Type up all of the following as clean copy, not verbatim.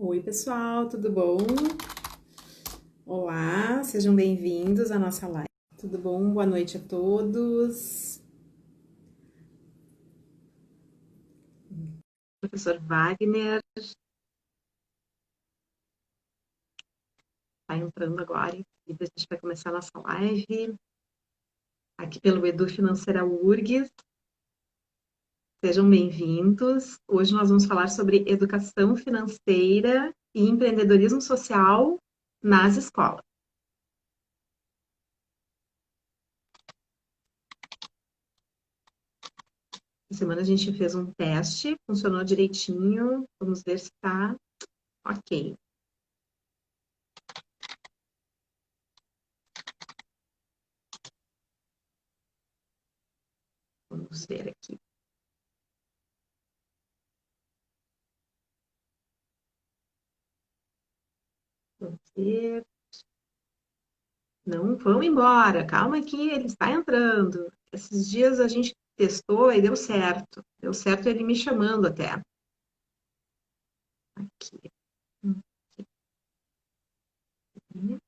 Oi, pessoal, tudo bom? Olá, sejam bem-vindos à nossa live. Tudo bom? Boa noite a todos. Professor Wagner está entrando agora e depois a gente vai começar a nossa live aqui pelo Edu Financeira URGS. Sejam bem-vindos. Hoje nós vamos falar sobre educação financeira e empreendedorismo social nas escolas. Essa semana a gente fez um teste, funcionou direitinho. Vamos ver se está ok. Vamos ver aqui. Vamos ver. Não vão embora, calma que ele está entrando. Esses dias a gente testou e deu certo. Deu certo ele me chamando até. Aqui. Aqui.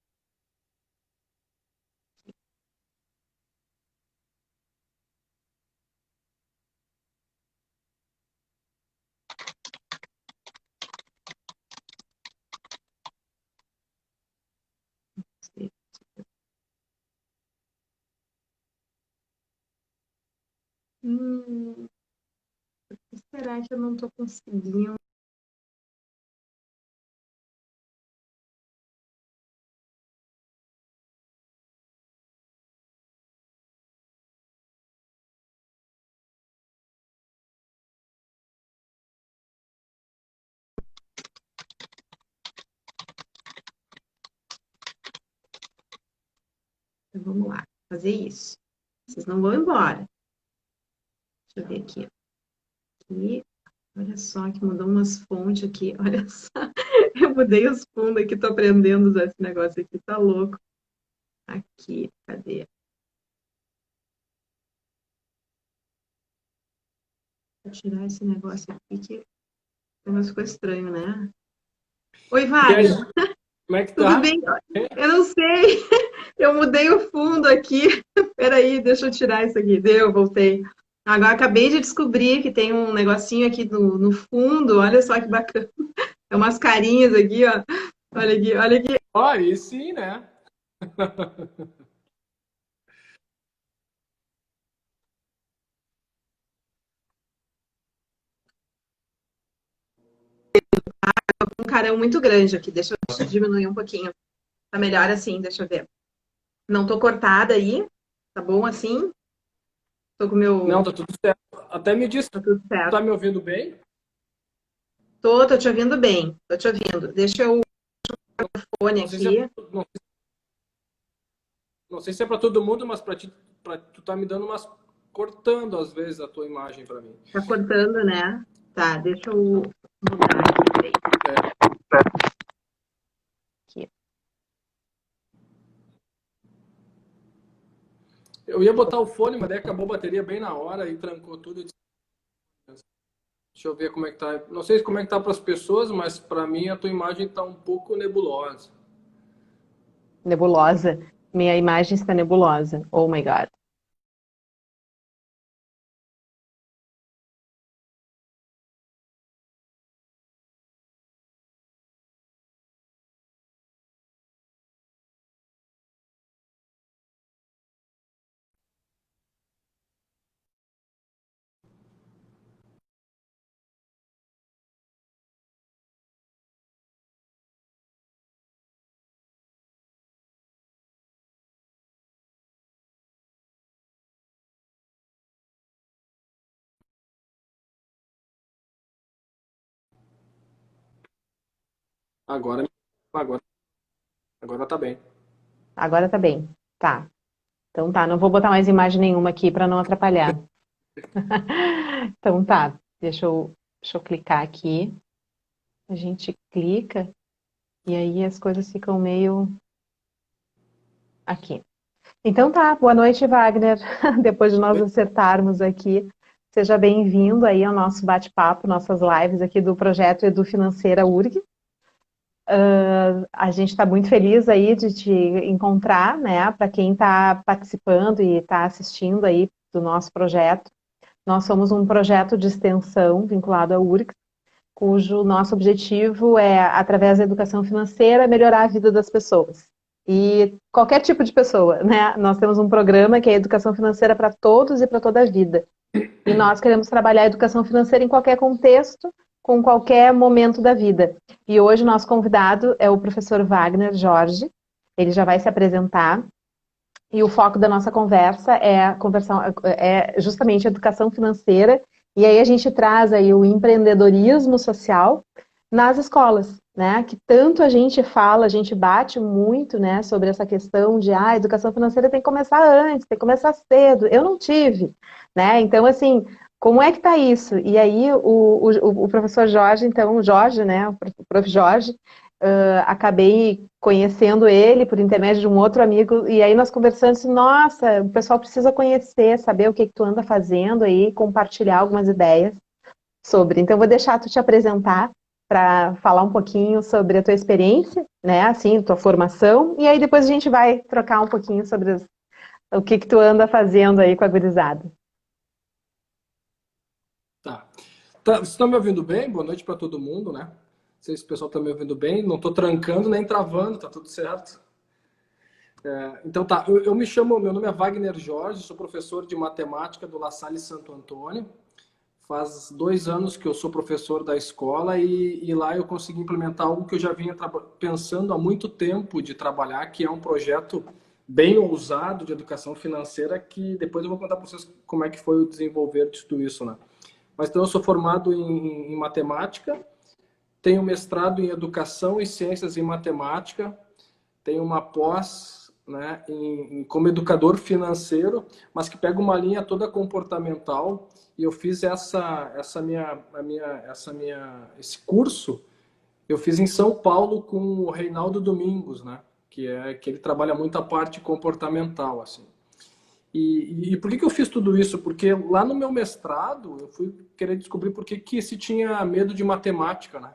Hum, será que eu não estou conseguindo? Então, vamos lá, fazer isso. Vocês não vão embora. Deixa eu ver aqui. Aqui. Olha só que mudou umas fontes aqui. Olha só. Eu mudei os fundos aqui, tô aprendendo a usar esse negócio aqui, tá louco. Aqui, cadê? Vou tirar esse negócio aqui que o negócio ficou estranho, né? Oi, E aí, Wagner. como é que Tudo tá? bem? Eu não sei. Eu mudei o fundo aqui. Peraí, deixa eu tirar isso aqui. Deu, voltei. Agora acabei de descobrir que tem um negocinho aqui no fundo. Olha só que bacana. Tem umas carinhas aqui, ó. Olha aqui, olha aqui. Ó, aí sim, né? Um carão muito grande aqui. Deixa eu diminuir um pouquinho. Tá melhor assim, deixa eu ver. Não tô cortada aí. Tá bom assim? Tô com o Não, meu. tá tudo certo. Até me disse, Tá tudo certo. tá me ouvindo bem? Tô te ouvindo bem. Tô te ouvindo. Deixa eu fone Não sei se é, aqui. não, não sei se é para todo mundo, mas para ti, tu tá me dando umas cortando às vezes a tua imagem para mim. Tá cortando, né? Tá, deixa eu mudar aqui. É, Aqui. eu ia botar o fone, mas daí acabou a bateria bem na hora e trancou tudo. Deixa eu ver como é que tá. Não sei como é que tá para as pessoas, mas para mim a tua imagem tá um pouco nebulosa. Nebulosa. Minha imagem está nebulosa. Oh my God. Agora, agora, agora tá bem. Agora tá bem. Tá. Então tá, não vou botar mais imagem nenhuma aqui para não atrapalhar. Então tá, deixa eu clicar aqui. A gente clica e aí as coisas ficam meio aqui. Então tá, boa noite, Wagner. Depois de nós acertarmos aqui, seja bem-vindo aí ao nosso bate-papo, nossas lives aqui do projeto Edu Financeira URG. A gente está muito feliz aí de te encontrar, né? Para quem está participando e está assistindo aí do nosso projeto. Nós somos um projeto de extensão vinculado à URGS, cujo nosso objetivo é, através da educação financeira, melhorar a vida das pessoas. E qualquer tipo de pessoa, né? Nós temos um programa que é Educação Financeira para Todos e para toda a vida. E nós queremos trabalhar a educação financeira em qualquer contexto, com qualquer momento da vida. E hoje nosso convidado é o professor Wagner Jorge. Ele já vai se apresentar. E o foco da nossa conversa é justamente a educação financeira. E aí a gente traz aí o empreendedorismo social nas escolas, né? Que tanto a gente fala, a gente bate muito, né, sobre essa questão de a educação financeira tem que começar antes, tem que começar cedo. Eu não tive, né? Então, assim, como é que tá isso? E aí o professor Jorge, então, o Jorge, né, o prof. Jorge, acabei conhecendo ele por intermédio de um outro amigo, e aí nós conversamos, assim, nossa, o pessoal precisa conhecer, saber o que tu anda fazendo aí, compartilhar algumas ideias sobre. Então, vou deixar tu te apresentar para falar um pouquinho sobre a tua experiência, né, assim, tua formação, e aí depois a gente vai trocar um pouquinho sobre o que tu anda fazendo aí com a gurizada. Tá. Vocês estão me ouvindo bem? Boa noite para todo mundo, né? Não sei se o pessoal está me ouvindo bem. Não estou trancando nem travando, tá tudo certo. Então tá, meu nome é Wagner Jorge, sou professor de matemática do La Salle Santo Antônio. Faz 2 anos que eu sou professor da escola e lá eu consegui implementar algo que eu já vinha pensando há muito tempo de trabalhar, que é um projeto bem ousado de educação financeira, que depois eu vou contar para vocês como é que foi o desenvolver de tudo isso, né? Mas então eu sou formado em matemática, tenho mestrado em educação e ciências em matemática, tenho uma pós, né, como educador financeiro, mas que pega uma linha toda comportamental. E eu fiz esse curso, eu fiz em São Paulo com o Reinaldo Domingos, né, que ele trabalha muito a parte comportamental, assim. E por que eu fiz tudo isso? Porque lá no meu mestrado eu fui querer descobrir por que se tinha medo de matemática, né?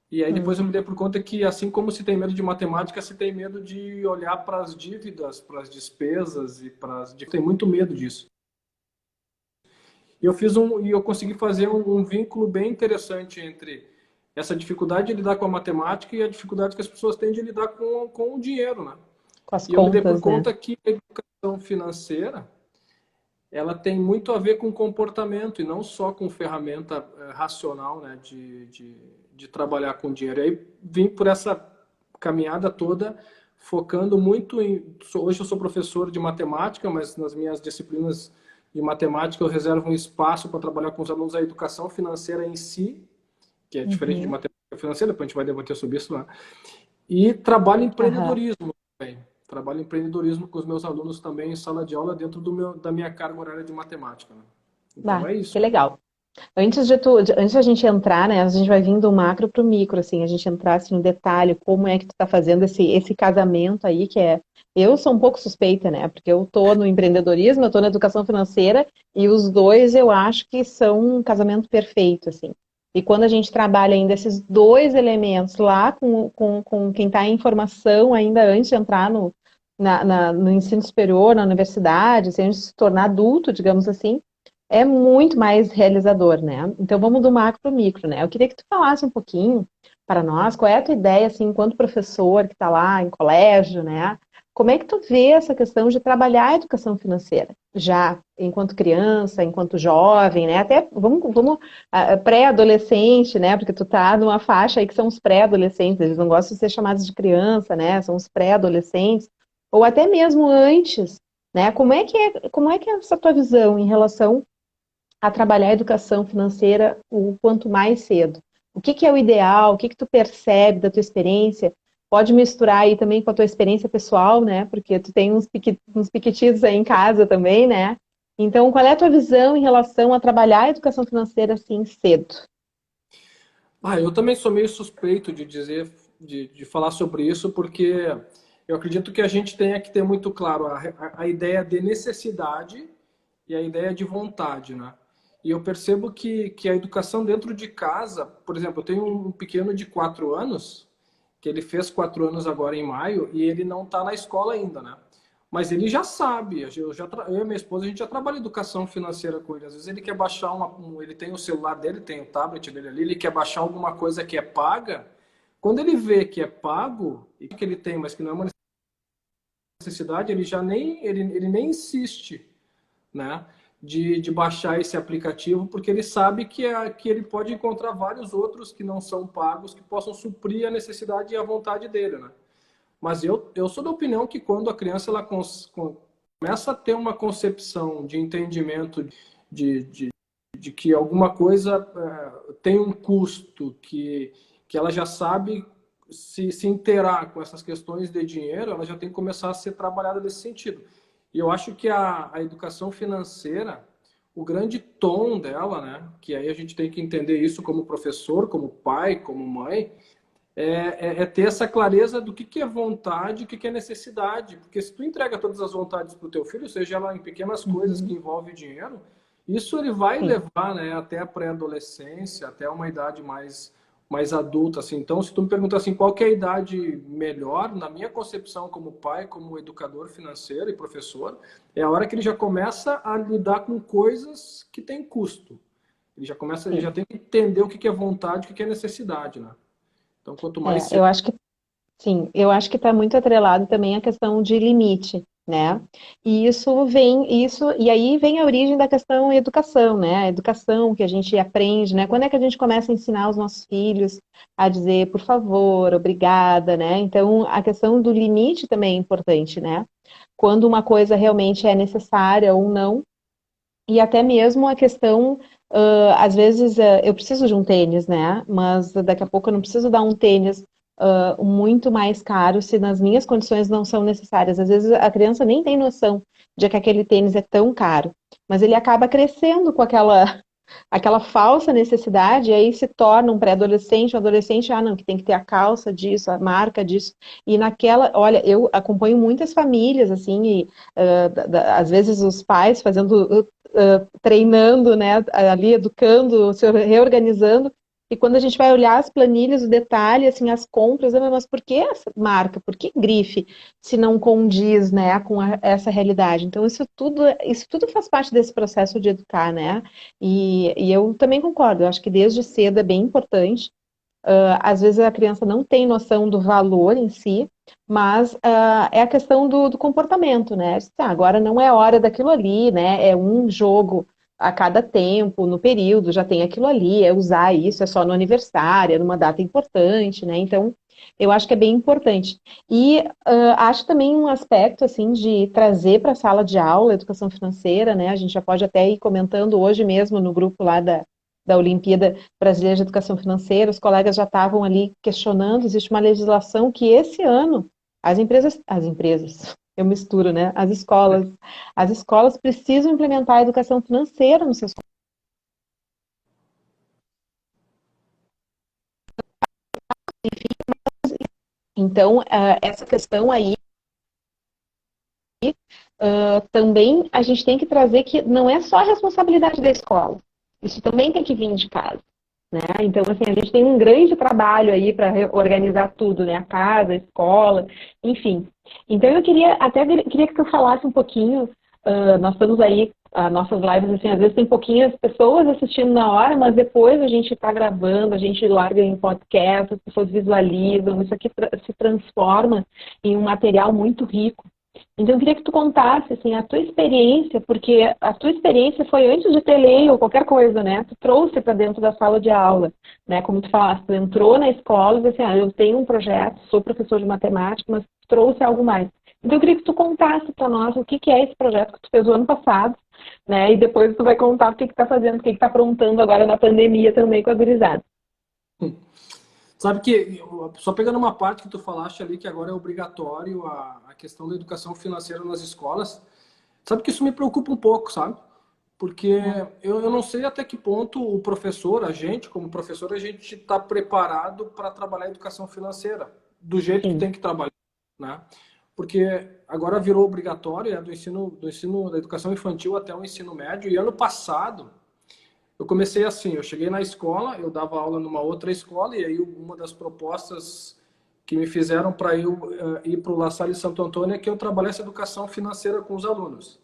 E aí depois eu me dei por conta que, assim como se tem medo de matemática, se tem medo de olhar para as dívidas, para as despesas tem muito medo disso. E eu consegui fazer um vínculo bem interessante entre essa dificuldade de lidar com a matemática e a dificuldade que as pessoas têm de lidar com o dinheiro, né? Com as E eu me dei por contas, né? conta que a educação financeira, ela tem muito a ver com comportamento e não só com ferramenta racional, né, de trabalhar com dinheiro. E aí vim por essa caminhada toda focando muito hoje eu sou professor de matemática, mas nas minhas disciplinas de matemática eu reservo um espaço para trabalhar com os alunos a educação financeira em si, que é diferente de matemática financeira, depois a gente vai debater sobre isso, né? E trabalho empreendedorismo também. Trabalho empreendedorismo com os meus alunos também em sala de aula dentro da minha carga horária de matemática, né? Então é isso. Que legal. Antes da gente entrar, né, a gente vai vindo do macro para o micro, assim, a gente entrar assim, no detalhe, como é que tu está fazendo esse casamento aí, que é... Eu sou um pouco suspeita, né, porque eu tô no empreendedorismo, eu tô na educação financeira, e os dois eu acho que são um casamento perfeito, assim. E quando a gente trabalha ainda esses dois elementos lá com quem está em formação ainda antes de entrar no ensino superior, na universidade, assim, antes de se tornar adulto, digamos assim, é muito mais realizador, né? Então vamos do macro para o micro, né? Eu queria que tu falasse um pouquinho para nós, qual é a tua ideia, assim, enquanto professor que está lá em colégio, né? Como é que tu vê essa questão de trabalhar a educação financeira? Já enquanto criança, enquanto jovem, né? Até vamos pré-adolescente, né? Porque tu tá numa faixa aí que são os pré-adolescentes, eles não gostam de ser chamados de criança, né? São os pré-adolescentes, ou até mesmo antes, né? Como é que é essa tua visão em relação a trabalhar a educação financeira o quanto mais cedo? O que é o ideal? O que tu percebe da tua experiência? Pode misturar aí também com a tua experiência pessoal, né? Porque tu tem uns piquititos aí em casa também, né? Então, qual é a tua visão em relação a trabalhar a educação financeira assim cedo? Eu também sou meio suspeito de dizer, de falar sobre isso, porque eu acredito que a gente tenha que ter muito claro a ideia de necessidade e a ideia de vontade, né? E eu percebo que a educação dentro de casa, por exemplo, eu tenho um pequeno de 4 anos que ele fez 4 anos agora em maio e ele não está na escola ainda, né? Mas ele já sabe, eu e minha esposa, a gente já trabalha educação financeira com ele. Às vezes ele quer baixar ele tem o celular dele, tem o tablet dele ali, ele quer baixar alguma coisa que é paga. Quando ele vê que é pago, e que ele tem, mas que não é uma necessidade, ele nem insiste, né, de baixar esse aplicativo, porque ele sabe que ele pode encontrar vários outros que não são pagos, que possam suprir a necessidade e a vontade dele, né? Mas eu sou da opinião que quando a criança ela começa a ter uma concepção de entendimento de que alguma coisa tem um custo, que ela já sabe se inteirar com essas questões de dinheiro, ela já tem que começar a ser trabalhada nesse sentido. E eu acho que a educação financeira, o grande tom dela, né, que aí a gente tem que entender isso como professor, como pai, como mãe, ter essa clareza do que é vontade e o que é necessidade. Porque se tu entrega todas as vontades para o teu filho, seja lá em pequenas coisas que envolvem dinheiro, isso ele vai levar, né, até a pré-adolescência, até uma idade mais adulta. Assim. Então, se tu me perguntar assim, qual que é a idade melhor, na minha concepção como pai, como educador financeiro e professor, é a hora que ele já começa a lidar com coisas que têm custo. Ele já tem que entender o que é vontade e o que é necessidade, né? Então, quanto mais cedo... Eu acho que sim, eu acho que está muito atrelado também a questão de limite, né? E aí vem a origem da questão educação, né? A educação que a gente aprende, né? Quando é que a gente começa a ensinar os nossos filhos a dizer por favor, obrigada, né? Então, a questão do limite também é importante, né? Quando uma coisa realmente é necessária ou não, e até mesmo a questão, às vezes, eu preciso de um tênis, né? Mas daqui a pouco eu não preciso dar um tênis muito mais caro se nas minhas condições não são necessárias. Às vezes a criança nem tem noção de que aquele tênis é tão caro, mas ele acaba crescendo com aquela falsa necessidade, e aí se torna um pré-adolescente, um adolescente, não, que tem que ter a calça disso, a marca disso, e olha, eu acompanho muitas famílias, assim, e às vezes os pais fazendo, treinando, né, ali, educando, se reorganizando, e quando a gente vai olhar as planilhas, o detalhe, assim, as compras, mas por que essa marca, por que grife, se não condiz, né, com essa realidade? Então, isso tudo faz parte desse processo de educar, né? E eu também concordo, eu acho que desde cedo é bem importante. Às vezes a criança não tem noção do valor em si, mas é a questão do comportamento, né? Agora não é hora daquilo ali, né? É um jogo a cada tempo, no período, já tem aquilo ali, é usar isso, é só no aniversário, é numa data importante, né? Então, eu acho que é bem importante. E acho também um aspecto, assim, de trazer para a sala de aula educação financeira, né? A gente já pode até ir comentando hoje mesmo no grupo lá da Olimpíada Brasileira de Educação Financeira, os colegas já estavam ali questionando, existe uma legislação que esse ano as empresas, eu misturo, né? As escolas precisam implementar a educação financeira nos seus. Então, essa questão aí, também a gente tem que trazer que não é só a responsabilidade da escola, isso também tem que vir de casa. Né? Então, assim, a gente tem um grande trabalho aí para organizar tudo, né? A casa, a escola, enfim. Então, eu queria que tu falasse um pouquinho, nós estamos aí, as nossas lives, assim, às vezes tem pouquinhas pessoas assistindo na hora, mas depois a gente está gravando, a gente larga em podcast, as pessoas visualizam, isso aqui se transforma em um material muito rico. Então, eu queria que tu contasse, assim, a tua experiência, porque a tua experiência foi antes de ter lei ou qualquer coisa, né? Tu trouxe para dentro da sala de aula, né? Como tu falaste, tu entrou na escola e disse assim, eu tenho um projeto, sou professor de matemática, mas trouxe algo mais. Então, eu queria que tu contasse para nós o que é esse projeto que tu fez o ano passado, né? E depois tu vai contar o que tá fazendo, o que tá aprontando agora na pandemia também com a gurizada. Sabe que, só pegando uma parte que tu falaste ali, que agora é obrigatório a questão da educação financeira nas escolas, sabe que isso me preocupa um pouco, sabe? Porque eu não sei até que ponto o professor, a gente, como professor, a gente está preparado para trabalhar a educação financeira do jeito que tem que trabalhar, né? Porque agora virou obrigatório, do ensino da educação infantil até o ensino médio, e ano passado eu comecei assim, eu cheguei na escola, eu dava aula numa outra escola, e aí uma das propostas que me fizeram para eu ir para o La Salle Santo Antônio é que eu trabalhasse educação financeira com os alunos.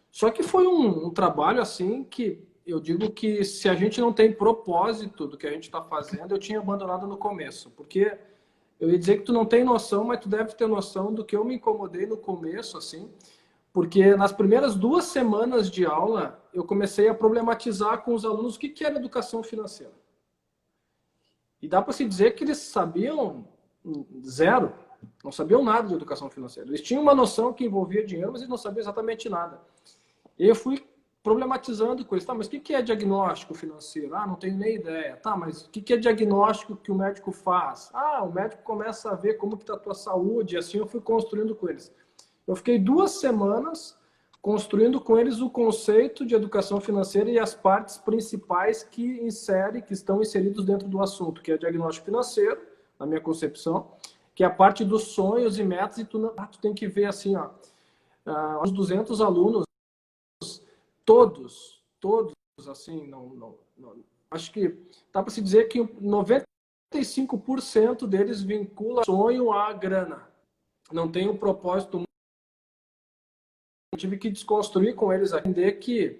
Só que foi um trabalho assim que eu digo que se a gente não tem propósito do que a gente está fazendo, eu tinha abandonado no começo, porque eu ia dizer que tu não tem noção, mas tu deve ter noção do que eu me incomodei no começo, assim, porque nas primeiras 2 semanas de aula eu comecei a problematizar com os alunos o que era educação financeira. E dá para se dizer que eles sabiam zero, não sabiam nada de educação financeira. Eles tinham uma noção que envolvia dinheiro, mas eles não sabiam exatamente nada. E eu fui problematizando com eles. Tá, mas o que é diagnóstico financeiro? Ah, não tenho nem ideia. Tá, mas o que é diagnóstico que o médico faz? Ah, o médico começa a ver como que está a tua saúde. E assim eu fui construindo com eles. Eu fiquei 2 semanas construindo com eles o conceito de educação financeira e as partes principais que estão inseridos dentro do assunto, que é diagnóstico financeiro, na minha concepção, que é a parte dos sonhos e metas, e tu tem que ver assim, ó, os 200 alunos, todos, assim, acho que dá para se dizer que 95% deles vincula sonho à grana. Não tem um propósito. Eu tive que desconstruir com eles, entender que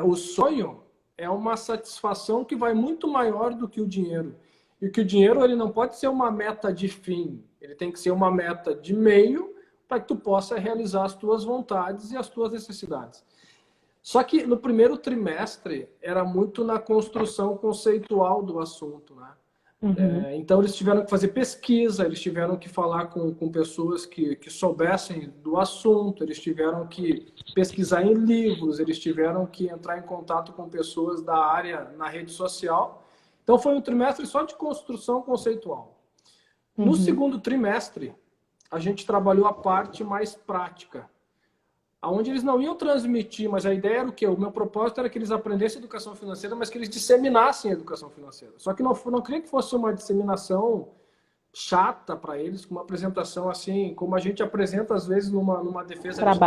o sonho é uma satisfação que vai muito maior do que o dinheiro. E que o dinheiro ele não pode ser uma meta de fim, ele tem que ser uma meta de meio para que tu possa realizar as tuas vontades e as tuas necessidades. Só que no primeiro trimestre era muito na construção conceitual do assunto, né? Então eles tiveram que fazer pesquisa, eles tiveram que falar com pessoas que soubessem do assunto, eles tiveram que pesquisar em livros, eles tiveram que entrar em contato com pessoas da área na rede social. Então foi um trimestre só de construção conceitual. No segundo trimestre, a gente trabalhou a parte mais prática, onde eles não iam transmitir, mas a ideia era o quê? O meu propósito era que eles aprendessem educação financeira, mas que eles disseminassem a educação financeira. Só que não queria que fosse uma disseminação chata para eles, com uma apresentação assim, como a gente apresenta às vezes numa defesa de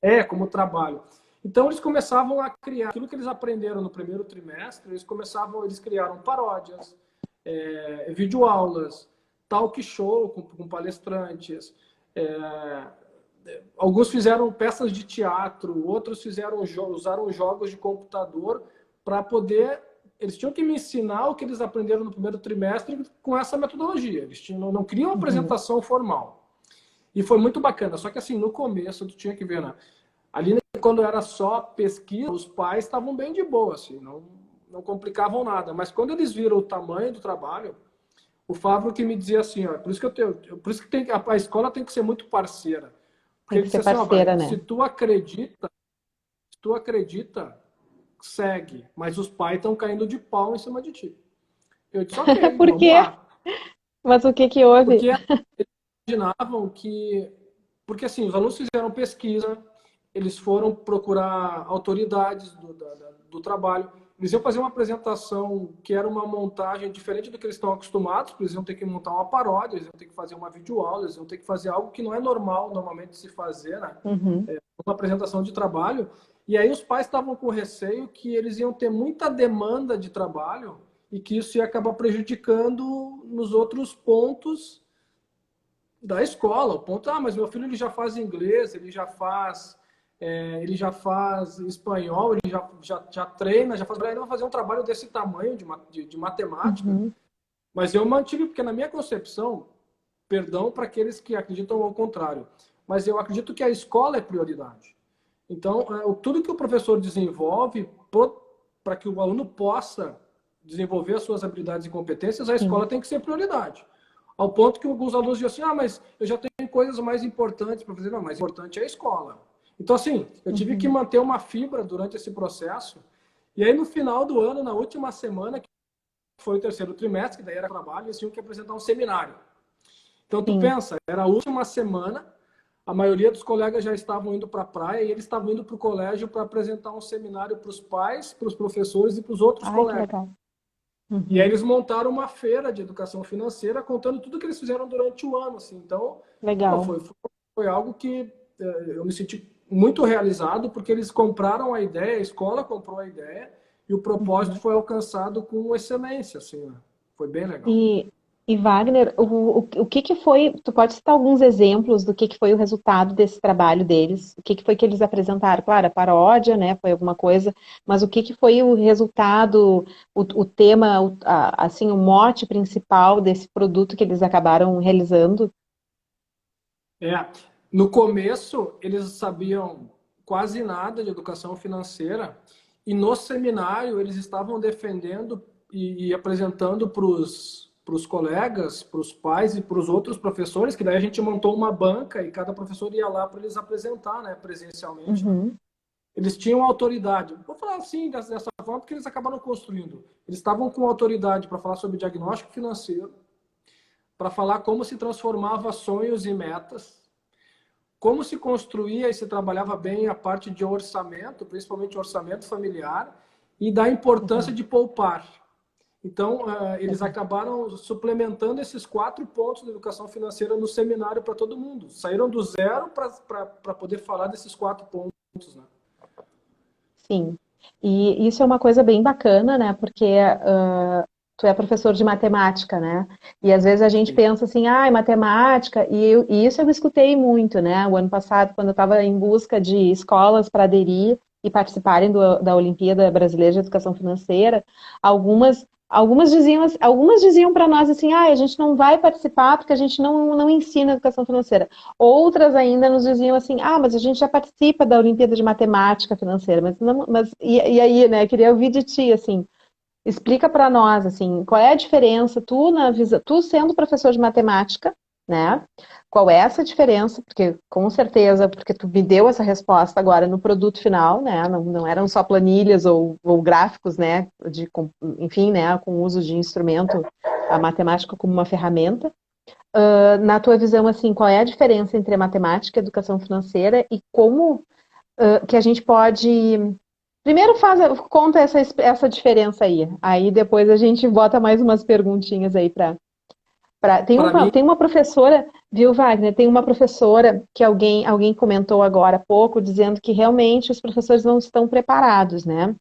tese, como trabalho. Então eles começavam a criar aquilo que eles aprenderam no primeiro trimestre, eles criaram paródias, videoaulas, talk show com palestrantes, alguns fizeram peças de teatro, outros usaram jogos de computador para poder... Eles tinham que me ensinar o que eles aprenderam no primeiro trimestre com essa metodologia. Eles não queriam uma apresentação formal. E foi muito bacana. Só que assim, no começo, tu tinha que ver, né? Ali, quando era só pesquisa, os pais estavam bem de boa, assim, não complicavam nada. Mas quando eles viram o tamanho do trabalho, o Fábio que me dizia assim, ó, por isso que a escola tem que ser muito parceira. Porque tem que ser parceira, né? Se tu acredita, segue. Mas os pais estão caindo de pau em cima de ti. Eu disse, ok, Por quê? Mas o que houve? Porque eles imaginavam que... Porque assim, os alunos fizeram pesquisa, eles foram procurar autoridades do trabalho, eles iam fazer uma apresentação que era uma montagem diferente do que eles estão acostumados, porque eles iam ter que montar uma paródia, eles iam ter que fazer uma videoaula, eles iam ter que fazer algo que não é normal normalmente se fazer, né? Uma apresentação de trabalho. E aí os pais estavam com receio que eles iam ter muita demanda de trabalho e que isso ia acabar prejudicando nos outros pontos da escola. O ponto, mas meu filho ele já faz inglês, ele já faz espanhol, ele já treina, ele vai fazer um trabalho desse tamanho de matemática. Mas eu mantive, porque na minha concepção, perdão para aqueles que acreditam ao contrário, mas eu acredito que a escola é prioridade. Então, tudo que o professor desenvolve para que o aluno possa desenvolver as suas habilidades e competências, a escola tem que ser prioridade. Ao ponto que alguns alunos dizem assim, mas eu já tenho coisas mais importantes para fazer. Não, mais importante é a escola. Então, assim, eu tive que manter uma fibra durante esse processo. E aí, no final do ano, na última semana, que foi o terceiro trimestre, que daí era trabalho, eles tinham que apresentar um seminário. Então, tu pensa, era a última semana, a maioria dos colegas já estavam indo para a praia e eles estavam indo para o colégio para apresentar um seminário para os pais, para os professores e para os outros colegas. E aí eles montaram uma feira de educação financeira contando tudo que eles fizeram durante o ano. Assim. Então, foi algo que eu me senti muito realizado, porque eles compraram a ideia, a escola comprou a ideia e o propósito foi alcançado com excelência. Assim, né? Foi bem legal. E Wagner, o que que foi, tu pode citar alguns exemplos do que foi o resultado desse trabalho deles? O que que foi que eles apresentaram? Claro, a paródia, né, foi alguma coisa, mas o que foi o resultado, o tema, assim, o mote principal desse produto que eles acabaram realizando? É, no começo eles sabiam quase nada de educação financeira e no seminário eles estavam defendendo e apresentando para os colegas, para os pais e para os outros professores, que daí a gente montou uma banca e cada professor ia lá para eles apresentar, né, presencialmente, né? Uhum, Eles tinham autoridade. Vou falar assim, dessa forma, porque eles acabaram construindo. Eles estavam com autoridade para falar sobre diagnóstico financeiro, para falar como se transformava sonhos em metas, como se construía e se trabalhava bem a parte de orçamento, principalmente orçamento familiar, e da importância uhum, de poupar. Então, eles uhum. acabaram suplementando esses 4 pontos da educação financeira no seminário para todo mundo. Saíram do zero para poder falar desses 4 pontos, né? Sim. E isso é uma coisa bem bacana, né? Porque tu é professor de matemática, né? E às vezes a gente Sim. pensa assim, ah, matemática, e isso eu escutei muito, né? O ano passado, quando eu estava em busca de escolas para aderir e participarem da Olimpíada Brasileira de Educação Financeira, algumas diziam para nós assim, ah, a gente não vai participar porque a gente não ensina educação financeira. Outras ainda nos diziam assim, ah, mas a gente já participa da Olimpíada de Matemática Financeira, e aí, né? Queria ouvir de ti, assim, explica para nós, assim, qual é a diferença, tu sendo professor de matemática, né? Qual é essa diferença? Porque, com certeza, porque tu me deu essa resposta agora no produto final, né? Não eram só planilhas ou gráficos, né? Enfim, né? Com o uso de instrumento, a matemática como uma ferramenta. Na tua visão, assim, qual é a diferença entre a matemática e a educação financeira e como que a gente pode. Primeiro conta essa diferença aí. Aí depois a gente bota mais umas perguntinhas aí Para mim, tem uma professora, viu, Wagner? Tem uma professora que alguém comentou agora há pouco, dizendo que realmente os professores não estão preparados, né?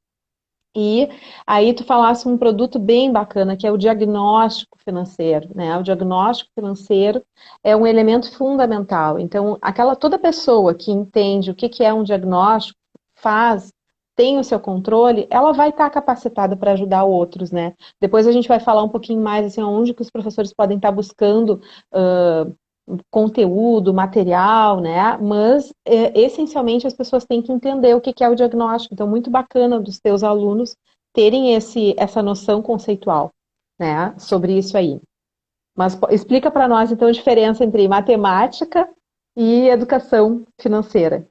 E aí tu falasse um produto bem bacana, que é o diagnóstico financeiro, né? O diagnóstico financeiro é um elemento fundamental. Então, toda pessoa que entende o que é um diagnóstico, faz, tem o seu controle, ela vai estar capacitada para ajudar outros, né? Depois a gente vai falar um pouquinho mais assim, onde que os professores podem estar buscando conteúdo, material, né? Mas essencialmente as pessoas têm que entender o que é o diagnóstico. Então, muito bacana dos teus alunos terem essa noção conceitual, né? Sobre isso aí. Mas explica para nós então a diferença entre matemática e educação financeira.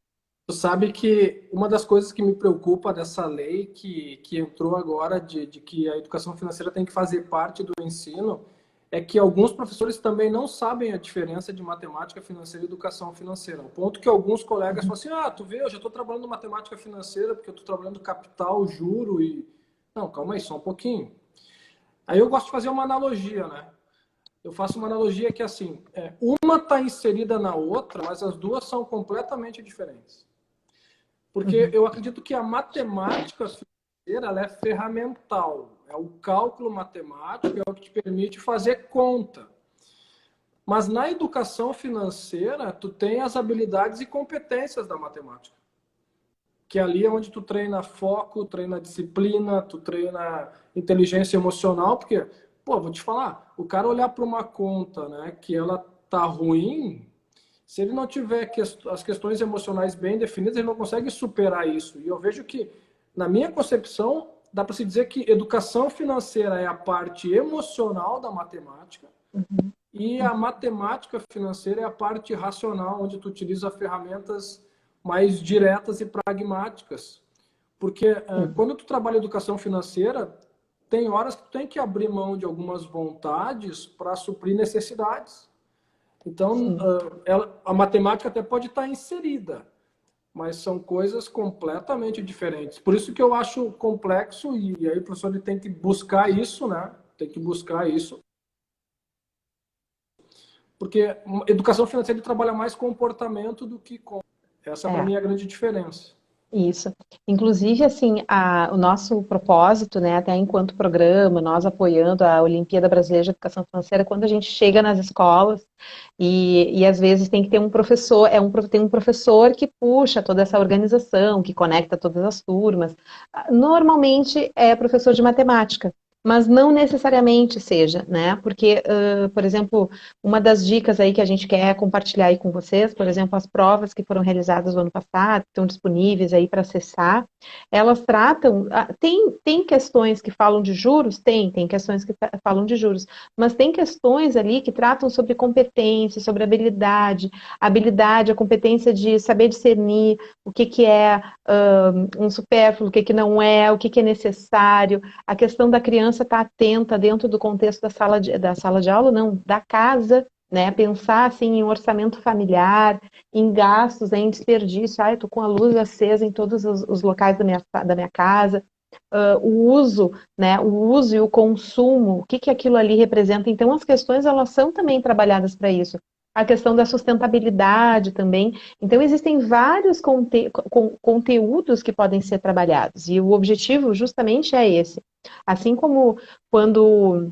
tu sabe que uma das coisas que me preocupa dessa lei que entrou agora de que a educação financeira tem que fazer parte do ensino é que alguns professores também não sabem a diferença de matemática financeira e educação financeira. Ao ponto que alguns colegas falam assim, ah, tu vê, eu já estou trabalhando matemática financeira porque eu estou trabalhando capital, juro e... Não, calma aí, só um pouquinho. Aí eu gosto de fazer uma analogia, né? Eu faço uma analogia que, assim, uma está inserida na outra, mas as duas são completamente diferentes. Porque Uhum, eu acredito que a matemática financeira ela é ferramental. É o cálculo matemático, é o que te permite fazer conta. Mas na educação financeira, tu tem as habilidades e competências da matemática. Que ali é onde tu treina foco, treina disciplina, tu treina inteligência emocional, porque, pô, vou te falar, o cara olhar para uma conta, né, que ela tá ruim, se ele não tiver as questões emocionais bem definidas, ele não consegue superar isso. E eu vejo que, na minha concepção, dá para se dizer que educação financeira é a parte emocional da matemática uhum, e a matemática financeira é a parte racional, onde tu utiliza ferramentas mais diretas e pragmáticas. Porque uhum, quando tu trabalha educação financeira, tem horas que tu tem que abrir mão de algumas vontades para suprir necessidades. Então, sim. a matemática até pode estar inserida, mas são coisas completamente diferentes. Por isso que eu acho complexo e aí o professor ele tem que buscar isso, né? Tem que buscar isso, porque educação financeira ele trabalha mais comportamento do que com. Essa para É. mim é a grande diferença. Isso. Inclusive, assim, o nosso propósito, né, até enquanto programa, nós apoiando a Olimpíada Brasileira de Educação Financeira, quando a gente chega nas escolas e às vezes tem que ter um professor, tem um professor que puxa toda essa organização, que conecta todas as turmas. Normalmente é professor de matemática, mas não necessariamente seja, né? Porque, por exemplo, uma das dicas aí que a gente quer compartilhar aí com vocês, por exemplo, as provas que foram realizadas no ano passado, que estão disponíveis aí para acessar, elas tratam, tem questões que falam de juros? Tem questões que falam de juros, mas tem questões ali que tratam sobre competência, sobre habilidade, a competência de saber discernir o que é um supérfluo, o que não é, o que é necessário, a questão da criança estar atenta dentro do contexto da sala de aula, não, da casa, né? Pensar assim em orçamento familiar, em gastos, em desperdício. Ah, eu tô com a luz acesa em todos os locais da minha casa. O uso, né? O uso e o consumo, o que aquilo ali representa. Então, as questões elas são também trabalhadas para isso. A questão da sustentabilidade também. Então, existem vários conteúdos que podem ser trabalhados, e o objetivo justamente é esse. Assim como quando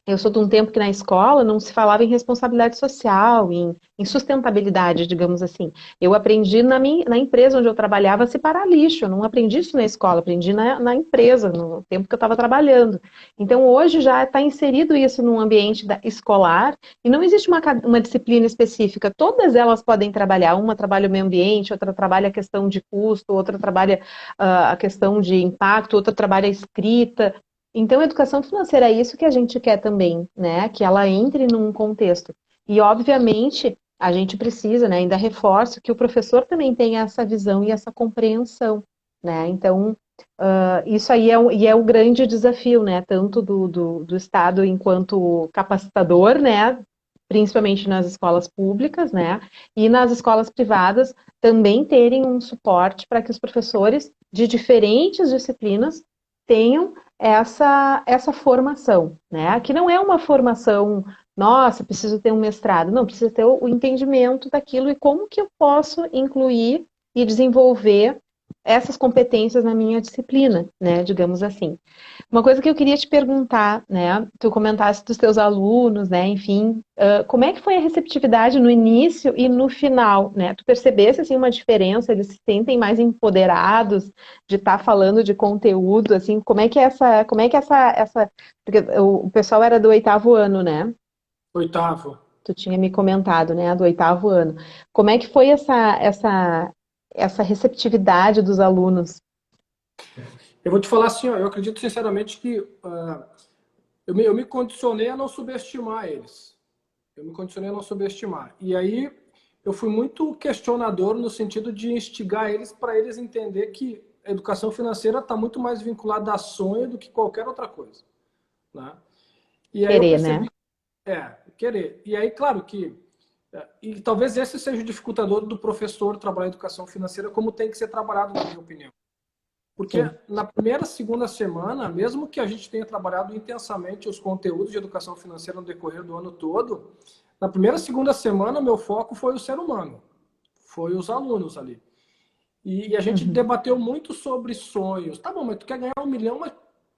eu sou de um tempo que na escola não se falava em responsabilidade social, em sustentabilidade, digamos assim. Eu aprendi na empresa onde eu trabalhava a separar lixo. Eu não aprendi isso na escola, aprendi na empresa, no tempo que eu estava trabalhando. Então, hoje já está inserido isso num ambiente escolar e não existe uma disciplina específica. Todas elas podem trabalhar. Uma trabalha o meio ambiente, outra trabalha a questão de custo, outra trabalha a questão de impacto, outra trabalha a escrita. Então, a educação financeira é isso que a gente quer também, né? Que ela entre num contexto. E, obviamente, a gente precisa, né? Ainda reforço que o professor também tenha essa visão e essa compreensão, né? Então, isso aí é o grande desafio, né? Tanto do Estado enquanto capacitador, né? Principalmente nas escolas públicas, né? E nas escolas privadas também terem um suporte para que os professores de diferentes disciplinas tenham essa formação, né? Que não é uma formação, nossa, preciso ter um mestrado. Não, precisa ter o entendimento daquilo e como que eu posso incluir e desenvolver essas competências na minha disciplina, né? Digamos assim. Uma coisa que eu queria te perguntar, né? Tu comentaste dos teus alunos, né? Enfim, como é que foi a receptividade no início e no final, né? Tu percebesse assim uma diferença? Eles se sentem mais empoderados de estar falando de conteúdo, assim? Porque o pessoal era do 8º ano, né? Oitavo. Tu tinha me comentado, né? Do 8º ano. Como é que foi essa receptividade dos alunos? Eu vou te falar assim, ó, eu acredito sinceramente que eu me condicionei a não subestimar eles. Eu me condicionei a não subestimar. E aí eu fui muito questionador no sentido de instigar eles para eles entender que a educação financeira está muito mais vinculada a sonho do que qualquer outra coisa, né? E aí eu Querer, né? percebi, querer. E aí, claro que e talvez esse seja o dificultador do professor trabalhar educação financeira como tem que ser trabalhado, na minha opinião. Porque Sim. na primeira, segunda semana, mesmo que a gente tenha trabalhado intensamente os conteúdos de educação financeira no decorrer do ano todo, na primeira, segunda semana, meu foco foi o ser humano, foi os alunos ali. E a gente Uhum. debateu muito sobre sonhos. Tá bom, mas tu quer ganhar 1 milhão, mas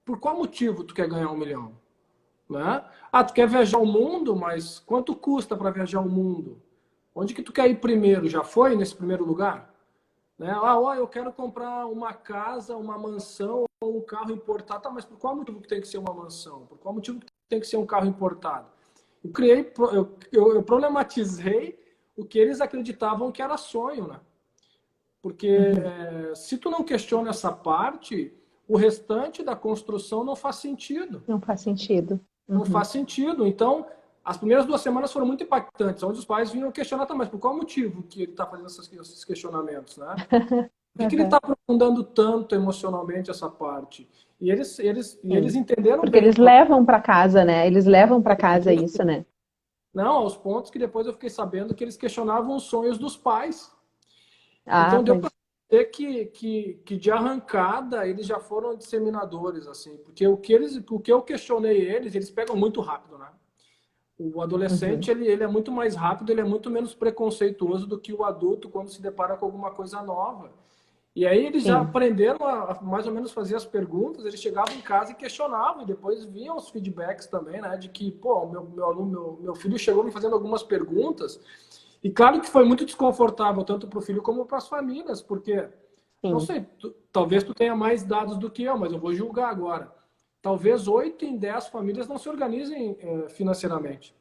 por qual motivo tu quer ganhar 1 milhão? Né? Ah, tu quer viajar o mundo, mas quanto custa para viajar o mundo? Onde que tu quer ir primeiro? Já foi nesse primeiro lugar? Né? Ah, ó, eu quero comprar uma casa, uma mansão ou um carro importado. Tá, mas por qual motivo que tem que ser uma mansão? Por qual motivo que tem que ser um carro importado? Eu problematizei o que eles acreditavam que era sonho, né? Porque Uhum. se tu não questiona essa parte, o restante da construção não faz sentido. Não faz sentido. Não Uhum. faz sentido. Então, as primeiras 2 semanas foram muito impactantes, onde os pais vinham questionar, tá, mas por qual motivo que ele está fazendo esses questionamentos, né? Por que ele está Uhum. aprofundando tanto emocionalmente essa parte? E eles Sim. entenderam Porque bem o eles problema. levam para casa, né? Eles levam para casa isso, né? Não, aos pontos que depois eu fiquei sabendo que eles questionavam os sonhos dos pais. Ah, Então deu para pois. ver que de arrancada eles já foram disseminadores, assim, porque o que eu questionei eles pegam muito rápido, né? O Uhum. adolescente ele é muito mais rápido, ele é muito menos preconceituoso do que o adulto quando se depara com alguma coisa nova. E aí eles já sim, aprenderam a mais ou menos fazer as perguntas, eles chegavam em casa e questionavam, e depois vinham os feedbacks também, né? De que, pô, meu filho chegou me fazendo algumas perguntas, e claro que foi muito desconfortável, tanto para o filho como para as famílias, porque, não sim. sei, talvez tu tenha mais dados do que eu, mas eu vou julgar agora. Talvez 8 em 10 famílias não se organizem financeiramente.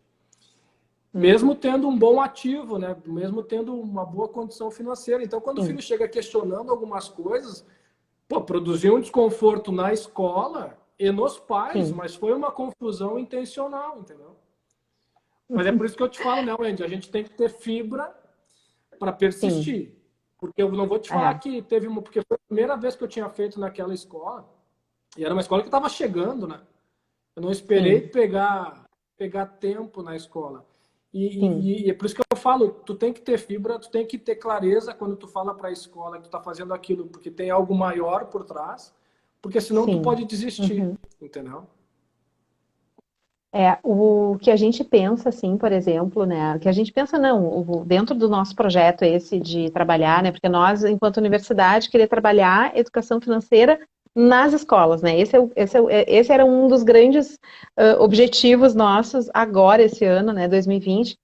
Mesmo Uhum, tendo um bom ativo, né? Mesmo tendo uma boa condição financeira. Então, quando o sim, filho chega questionando algumas coisas, pô, produziu um desconforto na escola e nos pais, sim. mas foi uma confusão intencional, entendeu? Mas é Uhum, por isso que eu te falo, né, Wendy? A gente tem que ter fibra para sim, persistir. Porque eu não vou te falar é, que teve uma. Porque foi a primeira vez que eu tinha feito naquela escola, e era uma escola que estava chegando, né? Eu não esperei sim, pegar tempo na escola. sim. E é por isso que eu falo, tu tem que ter fibra, tu tem que ter clareza quando tu fala para a escola que tu está fazendo aquilo, porque tem algo maior por trás, porque senão tu Sim. pode desistir, Uhum. entendeu? O que a gente pensa, assim, por exemplo, né? O que a gente pensa, não, dentro do nosso projeto esse de trabalhar, né? Porque nós, enquanto universidade, queria trabalhar educação financeira nas escolas, né? Esse era um dos grandes objetivos nossos agora, esse ano, né? 2020,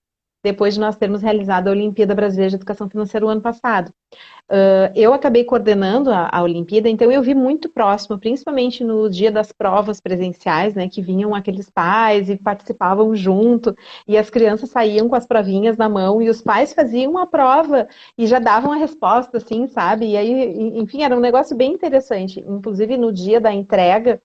depois de nós termos realizado a Olimpíada Brasileira de Educação Financeira o ano passado. Eu acabei coordenando a Olimpíada, então eu vi muito próximo, principalmente no dia das provas presenciais, né, que vinham aqueles pais e participavam junto, e as crianças saíam com as provinhas na mão, e os pais faziam a prova e já davam a resposta, assim, sabe? E aí, enfim, era um negócio bem interessante. Inclusive, no dia da entrega,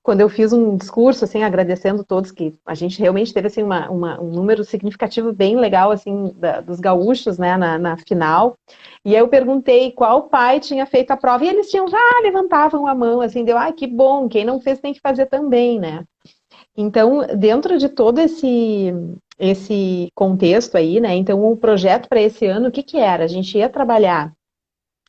quando eu fiz um discurso, assim, agradecendo todos, que a gente realmente teve, assim, um número significativo bem legal, assim, dos gaúchos, né, na final, e aí eu perguntei qual pai tinha feito a prova, e eles tinham, já levantavam a mão, assim, deu, que bom, quem não fez tem que fazer também, né. Então, dentro de todo esse contexto aí, né, então o projeto para esse ano, o que que era? A gente ia trabalhar,